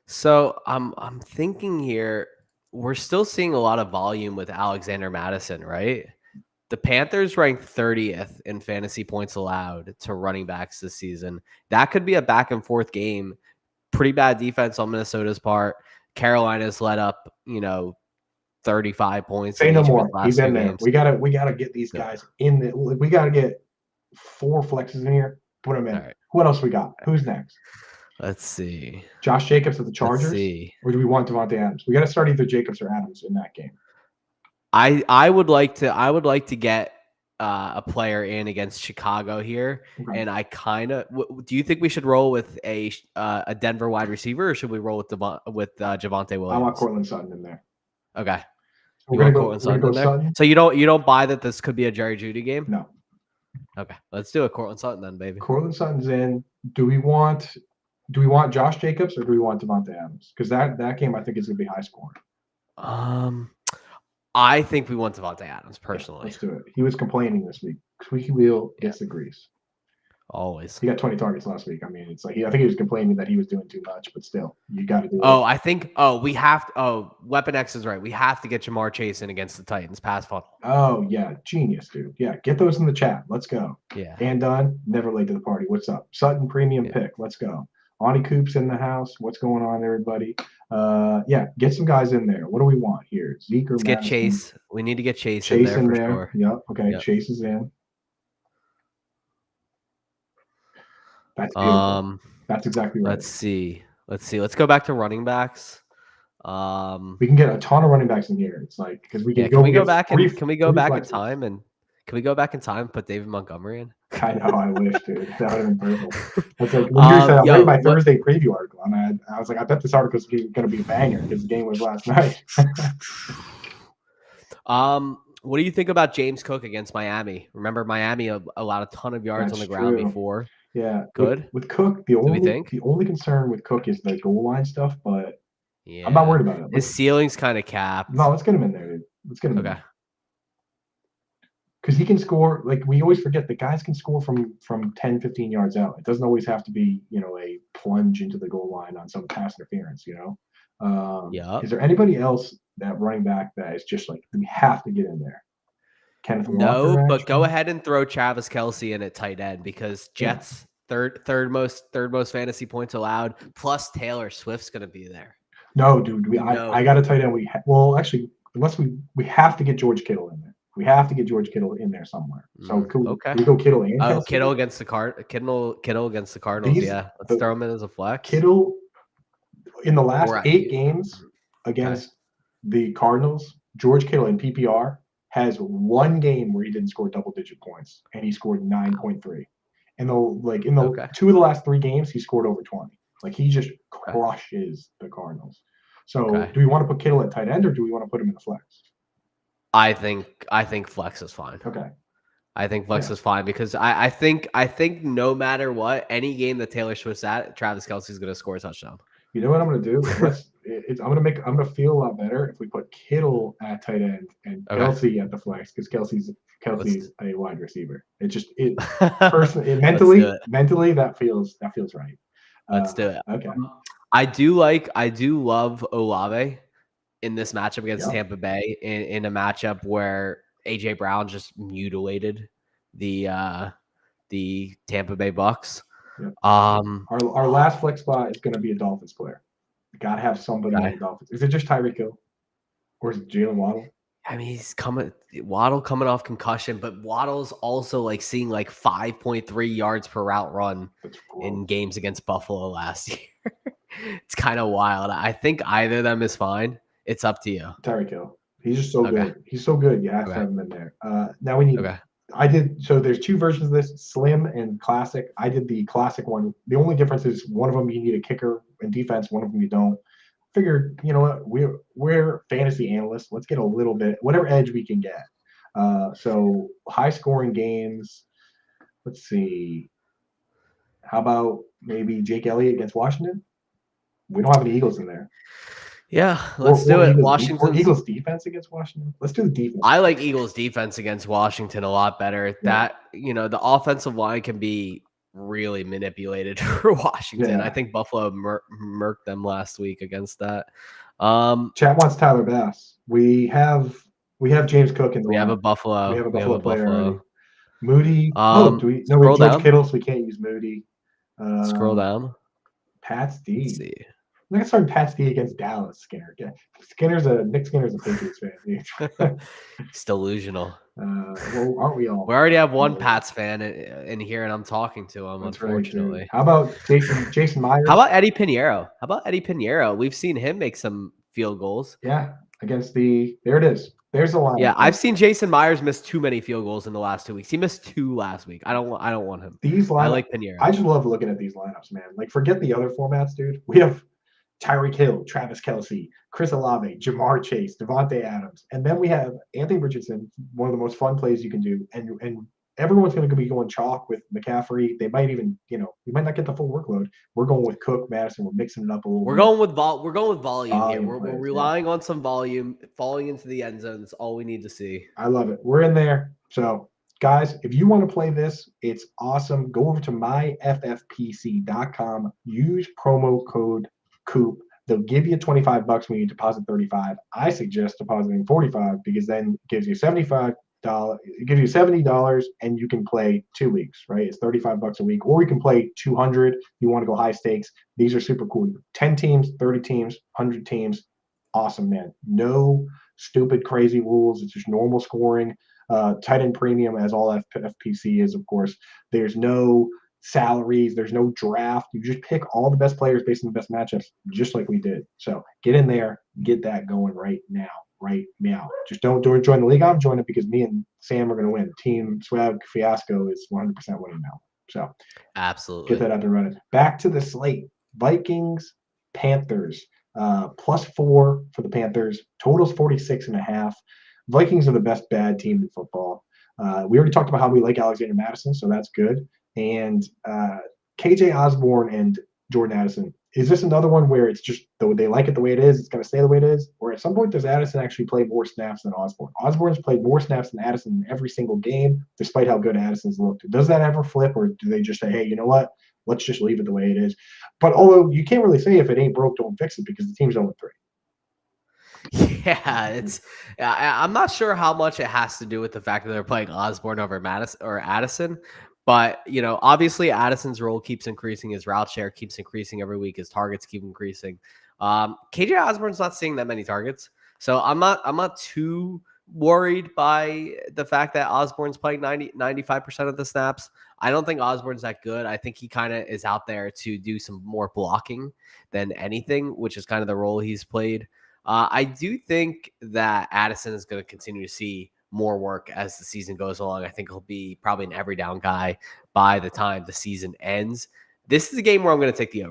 So I'm thinking here. We're still seeing a lot of volume with Alexander Mattison, right? The Panthers ranked 30th in fantasy points allowed to running backs this season. That could be a back and forth game. Pretty bad defense on Minnesota's part. Carolina's let up, 35 points. Say no more. He's in there. We gotta get these guys in there. We gotta get 4 flexes in here. Put them in. Right. What else we got? Who's next? Let's see. Josh Jacobs of the Chargers, or do we want Devontae Adams? We got to start either Jacobs or Adams in that game. I would like to get a player in against Chicago here, okay. And I kind of. Do you think we should roll with a Denver wide receiver, or should we roll with Javonte Williams? I want Cortland Sutton in there. Okay. So we're gonna go Sutton. So you don't buy that this could be a Jerry Jeudy game? No. Okay, let's do a Cortland Sutton then, baby. Cortland Sutton's in. Do we want Josh Jacobs or do we want Devontae Adams? Because that game I think is going to be high scoring. I think we want Devontae Adams personally. Yeah, let's do it. He was complaining this week. Squeaky wheel gets the grease. Always. He got 20 targets last week. I mean, it's like I think he was complaining that he was doing too much, but still, you got to do it. I think. We have to. Weapon X is right. We have to get Jamar Chase in against the Titans pass funnel. Oh yeah, genius, dude. Yeah, get those in the chat. Let's go. Yeah. And done. Never late to the party. What's up? Sutton premium pick. Let's go. Ani Coop's in the house. What's going on, everybody? Get some guys in there. What do we want here? Zeke or Let's get Chase. We need to get Chase in there for sure. Yep. Okay. Yep. Chase is in. That's beautiful. That's exactly right. Let's see. Let's go back to running backs. We can get a ton of running backs in here. It's like because we can Can we go back in time and put David Montgomery in? I know, I wish, dude. That would have been perfect. That's like when you said I read my Thursday preview article, and I was like, I bet this article is going to be a banger because the game was last night. What do you think about James Cook against Miami? Remember, Miami allowed a ton of yards on the ground before. Yeah, good. With Cook, the only concern with Cook is the goal line stuff, but I'm not worried about it. His ceiling's kind of capped. No, let's get him in there, dude. Let's get him in there. Because he can score, like we always forget that guys can score from 10, 15 yards out. It doesn't always have to be, a plunge into the goal line on some pass interference, Is there anybody else that running back that is just like, we have to get in there? Kenneth Walker, no, but go ahead and throw Travis Kelce in at tight end because Jets third most fantasy points allowed, plus Taylor Swift's going to be there. No, dude, I got a tight end. Unless we have to get George Kittle in there. We have to get George Kittle in there somewhere. So we go Kittle and Kittle against the Kittle against the Cardinals. Let's throw him in as a flex. Kittle in the last 8 games against the Cardinals, George Kittle in PPR has 1 game where he didn't score double-digit points, and he scored 9.3. And in the 2 of the last 3 games, he scored over 20. Like he just crushes the Cardinals. So do we want to put Kittle at tight end or do we want to put him in the flex? I think flex is fine. Okay. I think flex is fine because I think no matter what, any game that Taylor Swift's at, Travis Kelce's going to score a touchdown. You know what I'm going to do? I'm going to feel a lot better if we put Kittle at tight end and Kelce at the flex because Kelce's a wide receiver. Personally, mentally that feels right. Let's do it. Okay. I do love Olave in this matchup against Tampa Bay in a matchup where AJ Brown just mutilated the Tampa Bay Bucs. Yep. Our last flex spot is going to be a Dolphins player. Got to have somebody on the Dolphins. Is it just Tyreek Hill, or is it Jalen Waddle? I mean, Waddle coming off concussion, but Waddle's also like seeing like 5.3 yards per route run in games against Buffalo last year. It's kind of wild. I think either of them is fine. It's up to you. Tyreek Hill. He's just so good. He's so good. You have to have him in there. Now we need. So there's 2 versions of this, Slim and Classic. I did the Classic one. The only difference is one of them you need a kicker and defense, one of them you don't. Figured, you know what, we're fantasy analysts. Let's get a little bit, whatever edge we can get. So high scoring games. Let's see. How about maybe Jake Elliott against Washington? We don't have any Eagles in there. Yeah, let's do it. Washington Eagles defense against Washington. Let's do the defense. I like Eagles defense against Washington a lot better. Yeah. That the offensive line can be really manipulated for Washington. Yeah. I think Buffalo murked them last week against that. Chat wants Tyler Bass. We have James Cook in the We have a Buffalo. We have a Buffalo player already. Moody. We have George Kittle, so we can't use Moody. Scroll down. Pat's D. Let's see. I'm gonna start Pat's D against Dallas. Nick Skinner's a Patriots fan. It's delusional. Well, aren't we all? We already have one Pats fan in here, and I'm talking to him. That's unfortunately. Right, how about Jason Myers? How about Eddie Pinheiro? We've seen him make some field goals. Yeah, against there it is. There's a line. Yeah, I've seen Jason Myers miss too many field goals in the last 2 weeks. He missed 2 last week. I don't want him. I like Pinheiro. I just love looking at these lineups, man. Like, forget the other formats, dude. We have Tyreek Hill, Travis Kelce, Chris Olave, Jamar Chase, Devontae Adams, and then we have Anthony Richardson, one of the most fun plays you can do, and everyone's going to be going chalk with McCaffrey. They might even, we might not get the full workload. We're going with Cook, Madison. We're mixing it up a little. We're going with volume here. We're relying on some volume, falling into the end zone. That's all we need to see. I love it. We're in there. So, guys, if you want to play this, it's awesome. Go over to myffpc.com. Use promo code Coop. They'll give you $25 when you deposit $35. I suggest depositing $45 because then it gives you $75. It gives you $70 and you can play 2 weeks, right? It's $35 a week, or you can play 200 if you want to go high stakes. These are super cool. 10 teams, 30 teams, 100 teams. Awesome, man. No stupid, crazy rules. It's just normal scoring. Tight end premium, as all FPC is, of course. There's no salaries. There's no draft. You just pick all the best players based on the best matchups, just like we did. So get in there, get that going right now. Just don't join the league. I'm joining because me and Sam are going to win. Team Swag Fiasco is 100% winning now. So absolutely get that up and running. Back to the slate. Vikings, Panthers. +4 for the Panthers. Total's 46.5. Vikings are the best bad team in football. We already talked about how we like Alexander Mattison, so that's good. And KJ Osborne and Jordan Addison. Is this another one where it's just they like it the way it is, it's going to stay the way it is? Or at some point does Addison actually play more snaps than Osborne? Osborne's played more snaps than Addison in every single game, despite how good Addison's looked. Does that ever flip, or do they just say, hey, you know what? Let's just leave it the way it is? But although you can't really say if it ain't broke, don't fix it, because the team's 0-3. Yeah, I'm not sure how much it has to do with the fact that they're playing Osborne over Addison. But, obviously Addison's role keeps increasing. His route share keeps increasing every week. His targets keep increasing. KJ Osborne's not seeing that many targets. So I'm not too worried by the fact that Osborne's playing 95% of the snaps. I don't think Osborne's that good. I think he kind of is out there to do some more blocking than anything, which is kind of the role he's played. I do think that Addison is going to continue to see more work as the season goes along. I think he'll be probably an every down guy by the time the season ends. This is a game where I'm going to take the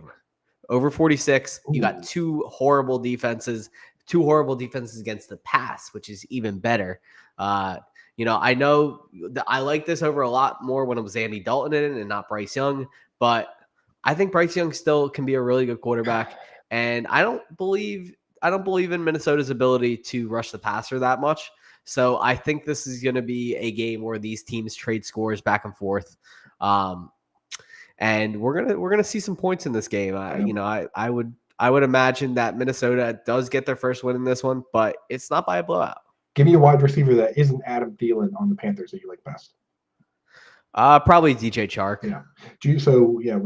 over 46. You got two horrible defenses against the pass, which is even better. I know that I like this over a lot more when it was Andy Dalton in it and not Bryce Young, but I think Bryce Young still can be a really good quarterback. And I don't believe in Minnesota's ability to rush the passer that much. So I think this is going to be a game where these teams trade scores back and forth. And we're gonna see some points in this game. I would imagine that Minnesota does get their first win in this one, but it's not by a blowout. Give me a wide receiver that isn't Adam Thielen on the Panthers that you like best. Probably DJ Chark. Yeah. So yeah,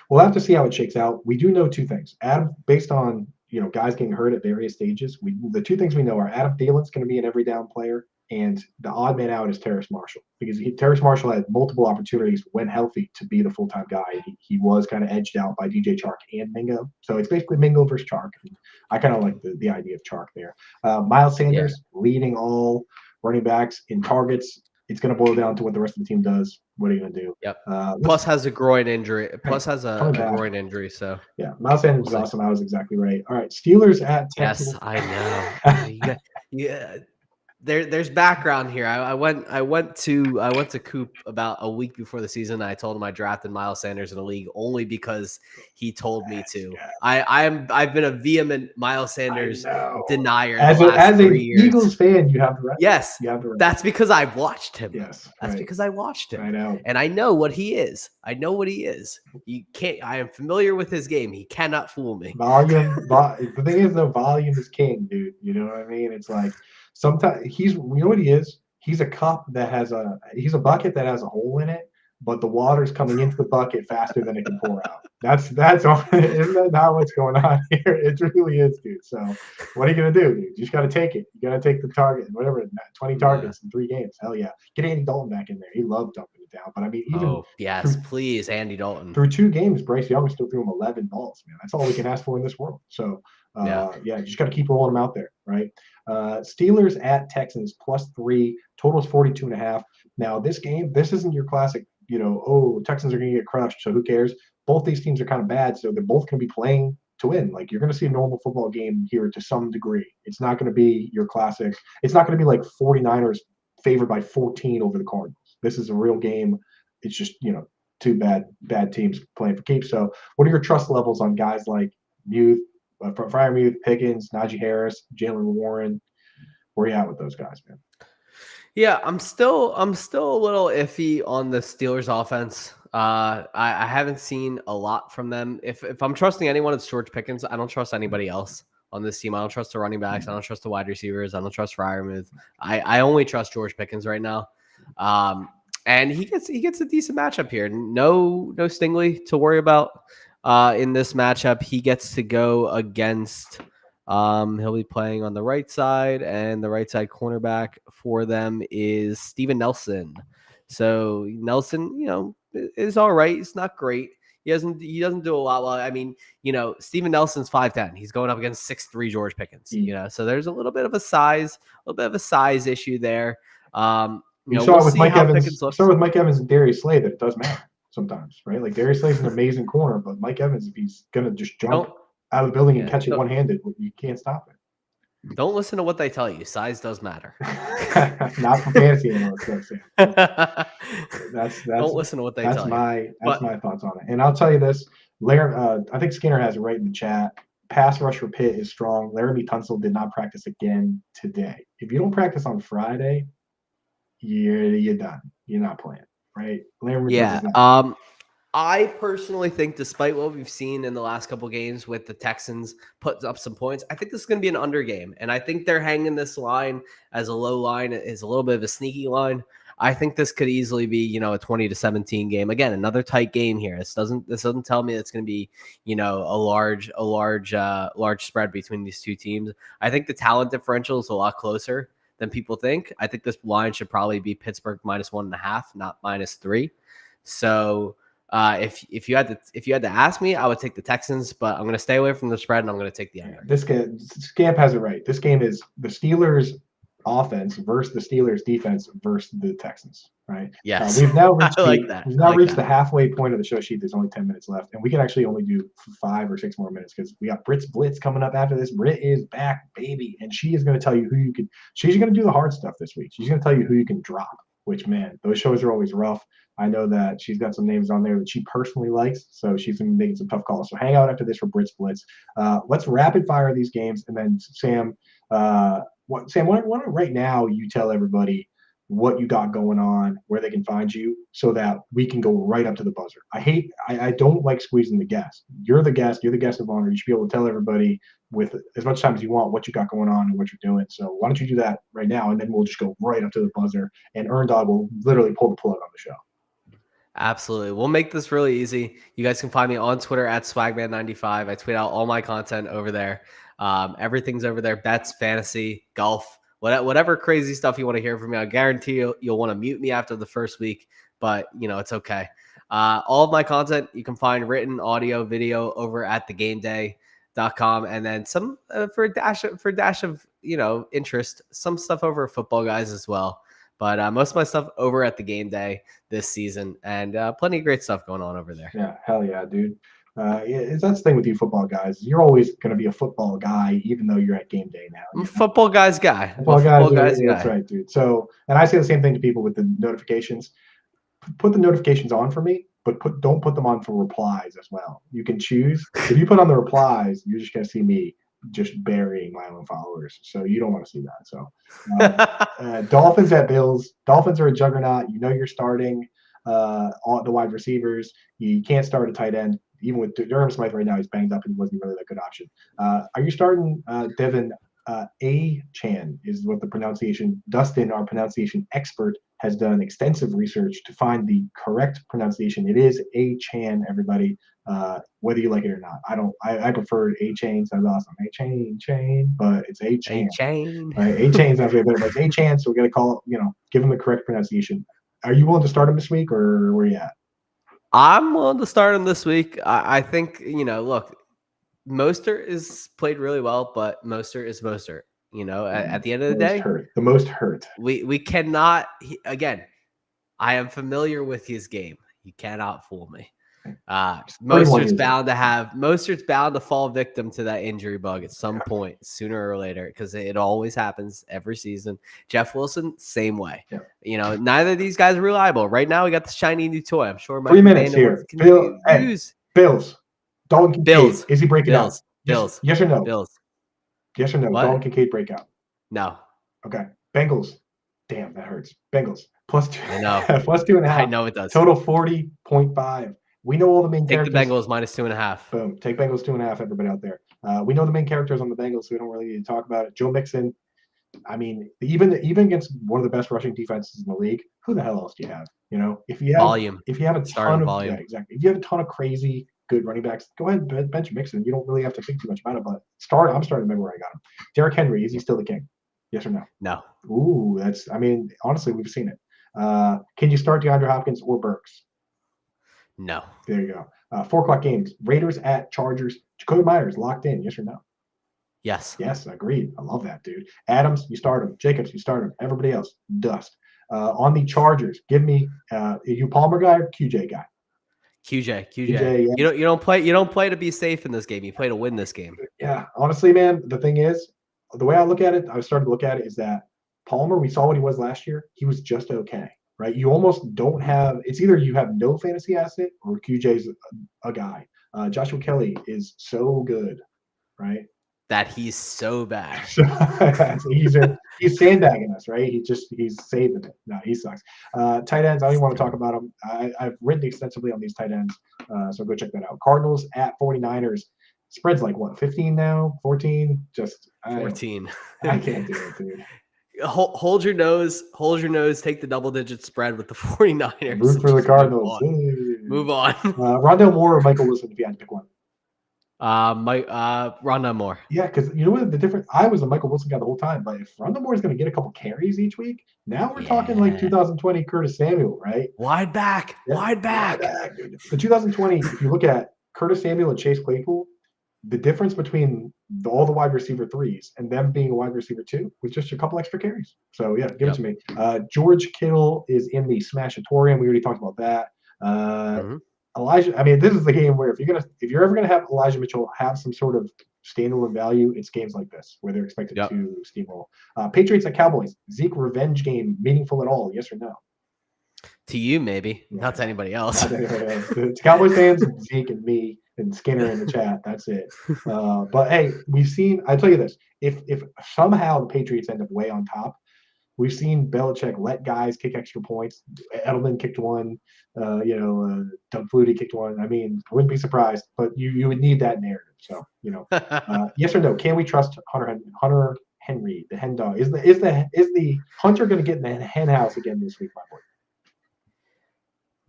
we'll have to see how it shakes out. We do know two things. Adam, based on guys getting hurt at various stages, the two things we know are Adam Thielen's going to be an every down player, and the odd man out is Terrace Marshall, because Terrace Marshall had multiple opportunities when healthy to be the full-time guy. He was kind of edged out by DJ Chark and Mingo. So it's basically Mingo versus Chark. I kind of like the idea of Chark there. Miles Sanders leading all running backs in targets. It's going to boil down to what the rest of the team does. What are you going to do? Yep. Plus has a groin injury. Groin injury. So yeah, Miles Sanders is awesome. I was exactly right. All right, Steelers at Texans. Yes, I know. There's background here. I went to Coop about a week before the season. I told him I drafted Miles Sanders in a league only because he told me to. I've been a vehement Miles Sanders denier as a Eagles fan. You have the right. Yes, you have the right. That's because I've watched him. Yes, that's because I watched him. I know, and I know what he is. You can't. I am familiar with his game. He cannot fool me. Volume. The thing is, though, volume is king, dude. You know what I mean? It's like. Sometimes what he is? He's a cup that has he's a bucket that has a hole in it, but the water's coming into the bucket faster than it can pour out. That's all. Isn't that not what's going on here? It really is, dude. So what are you gonna do, dude? You just gotta take it. You gotta take the target, whatever. 20 targets in 3 games. Hell yeah. Get Andy Dalton back in there. He loved dumping it down. But I mean, please, Andy Dalton. Through 2 games, Bryce Young still threw him 11 balls, man. That's all we can ask for in this world. So you just gotta keep rolling them out there, right? Steelers at Texans +3, totals 42.5. Now this game, this isn't your classic, Texans are going to get crushed, so who cares? Both these teams are kind of bad, so they're both going to be playing to win. Like, you're going to see a normal football game here to some degree. It's not going to be your classic. It's not going to be like 49ers favored by 14 over the Cardinals. This is a real game. It's just, 2 bad teams playing for keeps. So what are your trust levels on guys like Muth, Freiermuth, Pickens, Najee Harris, Jalen Warren? Where are you at with those guys, man? Yeah, I'm still a little iffy on the Steelers offense. I haven't seen a lot from them. If I'm trusting anyone, it's George Pickens. I don't trust anybody else on this team. I don't trust the running backs. I don't trust the wide receivers. I don't trust Freiermuth. I only trust George Pickens right now. And he gets a decent matchup here. No Stingley to worry about in this matchup. He gets to go against. He'll be playing on the right side, and the right side cornerback for them is Steven Nelson. So Nelson, is all right. It's not great. He doesn't do a lot. Well, I mean, Steven Nelson's 5'10". He's going up against 6'3" George Pickens. So there's a little bit of a size issue there. You saw it with Mike Evans. With Mike Evans and Darius Slay that it does matter sometimes, right? Like Darius Slay's an amazing corner, but Mike Evans, if he's gonna just jump out of the building and catch it one-handed, you can't stop it. Don't listen to what they tell you. Size does matter. Not for fantasy analysts. That's don't listen to what they tell you. That's my thoughts on it. And I'll tell you this, I think Skinner has it right in the chat. Pass rush for Pitt is strong. Laramie Tunsil did not practice again today. If you don't practice on Friday, you're done. You're not playing, right? I personally think, despite what we've seen in the last couple games with the Texans putting up some points, I think this is going to be an under game. And I think they're hanging this line as a low line. It's a little bit of a sneaky line. I think this could easily be, a 20-17 game. Again, another tight game here. This doesn't tell me it's going to be, a large spread between these two teams. I think the talent differential is a lot closer than people think. I think this line should probably be Pittsburgh -1.5, not -3. So if you had to ask me, I would take the Texans, but I'm going to stay away from the spread and I'm going to take the under. Scamp has it right. This game is the Steelers offense versus the Steelers defense versus the Texans, right? Yes. We've now reached I like that. We've now reached the halfway point of the show sheet. There's only 10 minutes left, and we can actually only do 5 or 6 more minutes because we got Brit's Blitz coming up after this. Brit is back, baby, and she is going to tell you who you can. She's going to do the hard stuff this week. She's going to tell you who you can drop. Which, man, those shows are always rough. I know that she's got some names on there that she personally likes, so she's going to be making some tough calls. So hang out after this for Brit's Blitz. Let's rapid fire these games, and then Sam. Why don't right now you tell everybody what you got going on, where they can find you, so that we can go right up to the buzzer. I don't like squeezing the guest. You're the guest of honor. You should be able to tell everybody with as much time as you want what you got going on and what you're doing. So why don't you do that right now, and then we'll just go right up to the buzzer, and Earn Dog will literally pull the plug on the show. Absolutely. We'll make this really easy. You guys can find me on Twitter at Swagman95. I tweet out all my content over there. Everything's over there. Bets, fantasy, golf, whatever crazy stuff you want to hear from me. I guarantee you'll want to mute me after the first week, but it's okay. All of my content you can find written, audio, video over at thegameday.com, and then some for a dash of interest, some stuff over at Football Guys as well. But most of my stuff over at the Game Day this season, and plenty of great stuff going on over there. Yeah, hell yeah, dude. That's the thing with you football guys. You're always going to be a football guy, even though you're at Game Day now. I'm a football guys guy. Football guys guy. That's right, dude. So, and I say the same thing to people with the notifications. Put the notifications on for me, but don't put them on for replies as well. You can choose. If you put on the replies, you're just going to see me just burying my own followers. So you don't want to see that. So Dolphins at Bills. Dolphins are a juggernaut. You're starting all the wide receivers. You can't start a tight end. Even with Durham Smythe right now, he's banged up and wasn't really a good option. Are you starting Devin A-Chan is what the pronunciation. Dustin, our pronunciation expert, has done extensive research to find the correct pronunciation. It is A-Chan, everybody. Whether you like it or not, I prefer A-Chain. Sounds awesome. A-Chain, but it's A-Chain. A-Chain. Right? A-Chain sounds way better, but it's A-Chan, so we're gonna call it. Give him the correct pronunciation. Are you willing to start him this week, or where you at? I'm willing to start him this week. I think look, Mostert is played really well, but Mostert is Mostert. At the end of the day, the most hurt. We cannot. Again, I am familiar with his game. You cannot fool me. Mostert's bound to fall victim to that injury bug at some point, sooner or later, because it always happens every season. Jeff Wilson, same way. Yeah. Neither of these guys are reliable. Right now, we got this shiny new toy. I'm sure. 3 minutes here. Bills. Dalton Kincaid. Bills. Is he breaking out? Bills. Yes or no? Bills. Yes or no? What? Dalton Kincaid breakout. No. Okay. Bengals. Damn, that hurts. Bengals +2. I know. +2.5. I know it does. Total 40.5. We know all the main characters. Take the Bengals -2.5. Boom. Take Bengals 2.5. Everybody out there. We know the main characters on the Bengals, so we don't really need to talk about it. Joe Mixon. I mean, even against one of the best rushing defenses in the league, who the hell else do you have? If you have volume, if you have a ton of volume, yeah, exactly. If you have a ton of crazy good running backs, go ahead and bench Mixon. You don't really have to think too much about it. But I'm starting to remember where I got him. Derrick Henry, is he still the king? Yes or no? No. Ooh, honestly, we've seen it. Can you start DeAndre Hopkins or Burks? No. There you go. 4 o'clock games. Raiders at Chargers. Jacoby Myers locked in. Yes or no? Yes. Yes, agreed. I love that, dude. Adams, you start him. Jacobs, you start him. Everybody else, dust. On the Chargers, give me are you Palmer guy or QJ guy? QJ. Yeah. You don't play to be safe in this game. You play to win this game. Yeah, honestly, man, the thing is, the way I look at it, I started to look at it is that Palmer, we saw what he was last year. He was just okay, right? You almost don't have. It's either you have no fantasy asset or QJ's a guy. Joshua Kelly is so good, right? That he's so bad. He's sandbagging us, right? He's saving it. No, he sucks. Tight ends, I don't even want to talk about them. I've written extensively on these tight ends, so go check that out. Cardinals at 49ers. Spread's like what, 15 now? 14? 14. I can't do it, dude. Hold your nose. Take the double-digit spread with the 49ers. Root for the Cardinals. Move on. Rondale Moore or Michael Wilson if you had to pick one. Rondale Moore. Yeah, because you know what the difference? I was a Michael Wilson guy the whole time, but if Rondale Moore is going to get a couple carries each week, now we're talking like 2020 Curtis Samuel, right? Wide back. Dude. The 2020, if you look at Curtis Samuel and Chase Claypool, the difference between all the wide receiver threes and them being a wide receiver 2 was just a couple extra carries. So yeah, give it to me. George Kittle is in the Smashatorium. We already talked about that. Elijah. I mean, this is the game where if you're ever gonna have Elijah Mitchell have some sort of standalone value, it's games like this where they're expected to steamroll. Patriots at Cowboys. Zeke revenge game meaningful at all? Yes or no? To you, maybe. Not to anybody else. Not to anybody else. It's Cowboys fans, Zeke and me and Skinner in the chat. That's it. But hey, we've seen. I tell you this: if somehow the Patriots end up way on top, we've seen Belichick let guys kick extra points. Edelman kicked one. Doug Flutie kicked one. I mean, I wouldn't be surprised, but you would need that narrative. So yes or no? Can we trust Hunter Henry, the hen dog? Is the hunter going to get in the hen house again this week, my boy?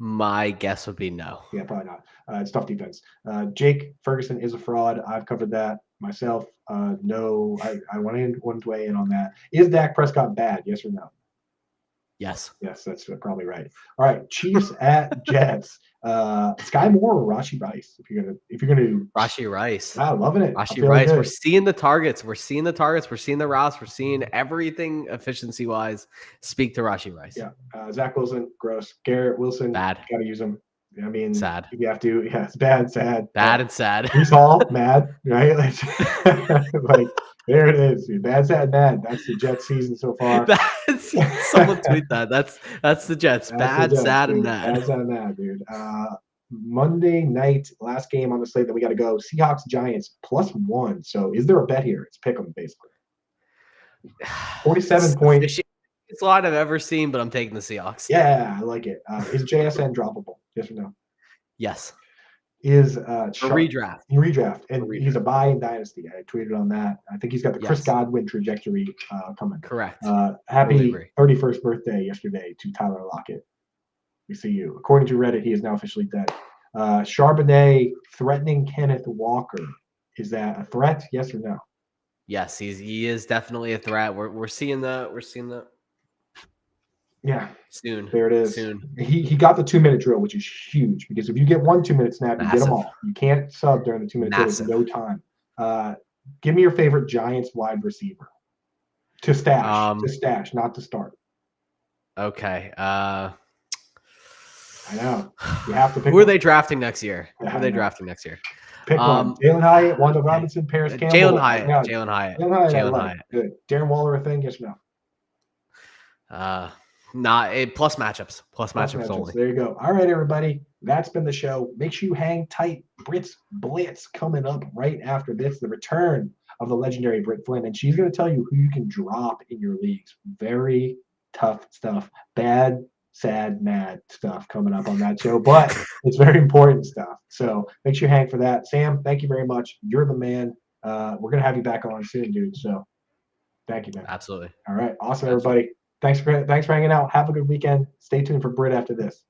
My guess would be no. Yeah, probably not. It's tough defense. Jake Ferguson is a fraud. I've covered that myself. No, I wanted to weigh in on that. Is Dak Prescott bad? Yes or no? Yes. Yes, that's probably right. All right, Chiefs at Jets. Sky Moore or Rashee Rice? If you're gonna Rashee Rice. Wow, loving it. Rashee Rice. Good. We're seeing the targets. We're seeing the routes. We're seeing everything efficiency wise. Speak to Rashee Rice. Yeah. Zach Wilson, gross. Garrett Wilson, bad. Gotta use him. I mean, sad. You have to. Yeah, it's bad, sad. Bad and sad. Breece Hall, mad, right? Like there it is. Dude. Bad, sad, mad. That's the Jets season so far. Someone tweet that. That's the Jets. Bad, sad, and mad. Bad, sad, and mad, dude. Monday night, last game on the slate that we got to go. Seahawks Giants +1. So is there a bet here? It's pick 'em basically. 47 points. It's a lot I've ever seen, but I'm taking the Seahawks. Yeah, I like it. Is JSN droppable? Yes or no? Yes. Is redraft. And he's a buy in dynasty. I tweeted on that. I think he's got the Chris Godwin trajectory coming. Correct. Happy 31st birthday yesterday to Tyler Lockett. We see you. According to Reddit, he is now officially dead. Charbonnet threatening Kenneth Walker. Is that a threat? Yes or no? Yes, he is definitely a threat. We're seeing the. Yeah. Soon. There it is. Soon. He got the 2-minute drill, which is huge because if you get 1 2-minute snap, you get them all. You can't sub during the 2-minute drill. There's no time. Give me your favorite Giants wide receiver to stash, not to start. Okay. I know. You have to pick. Who are they drafting next year? Pick one. Jalen Hyatt, Wanda Robinson, Paris Campbell. Jalen Hyatt. Good. Darren Waller a thing? Yes or no? Not a plus matchups only. There you go. All right, everybody. That's been the show. Make sure you hang tight. Brit's Blitz coming up right after this. The return of the legendary Britt Flynn, and she's going to tell you who you can drop in your leagues. Very tough stuff. Bad, sad, mad stuff coming up on that show, but it's very important stuff. So make sure you hang for that. Sam, thank you very much. You're the man. We're going to have you back on soon, dude. So thank you, man. Absolutely. All right. Awesome, everybody. Thanks for hanging out. Have a good weekend. Stay tuned for Brit after this.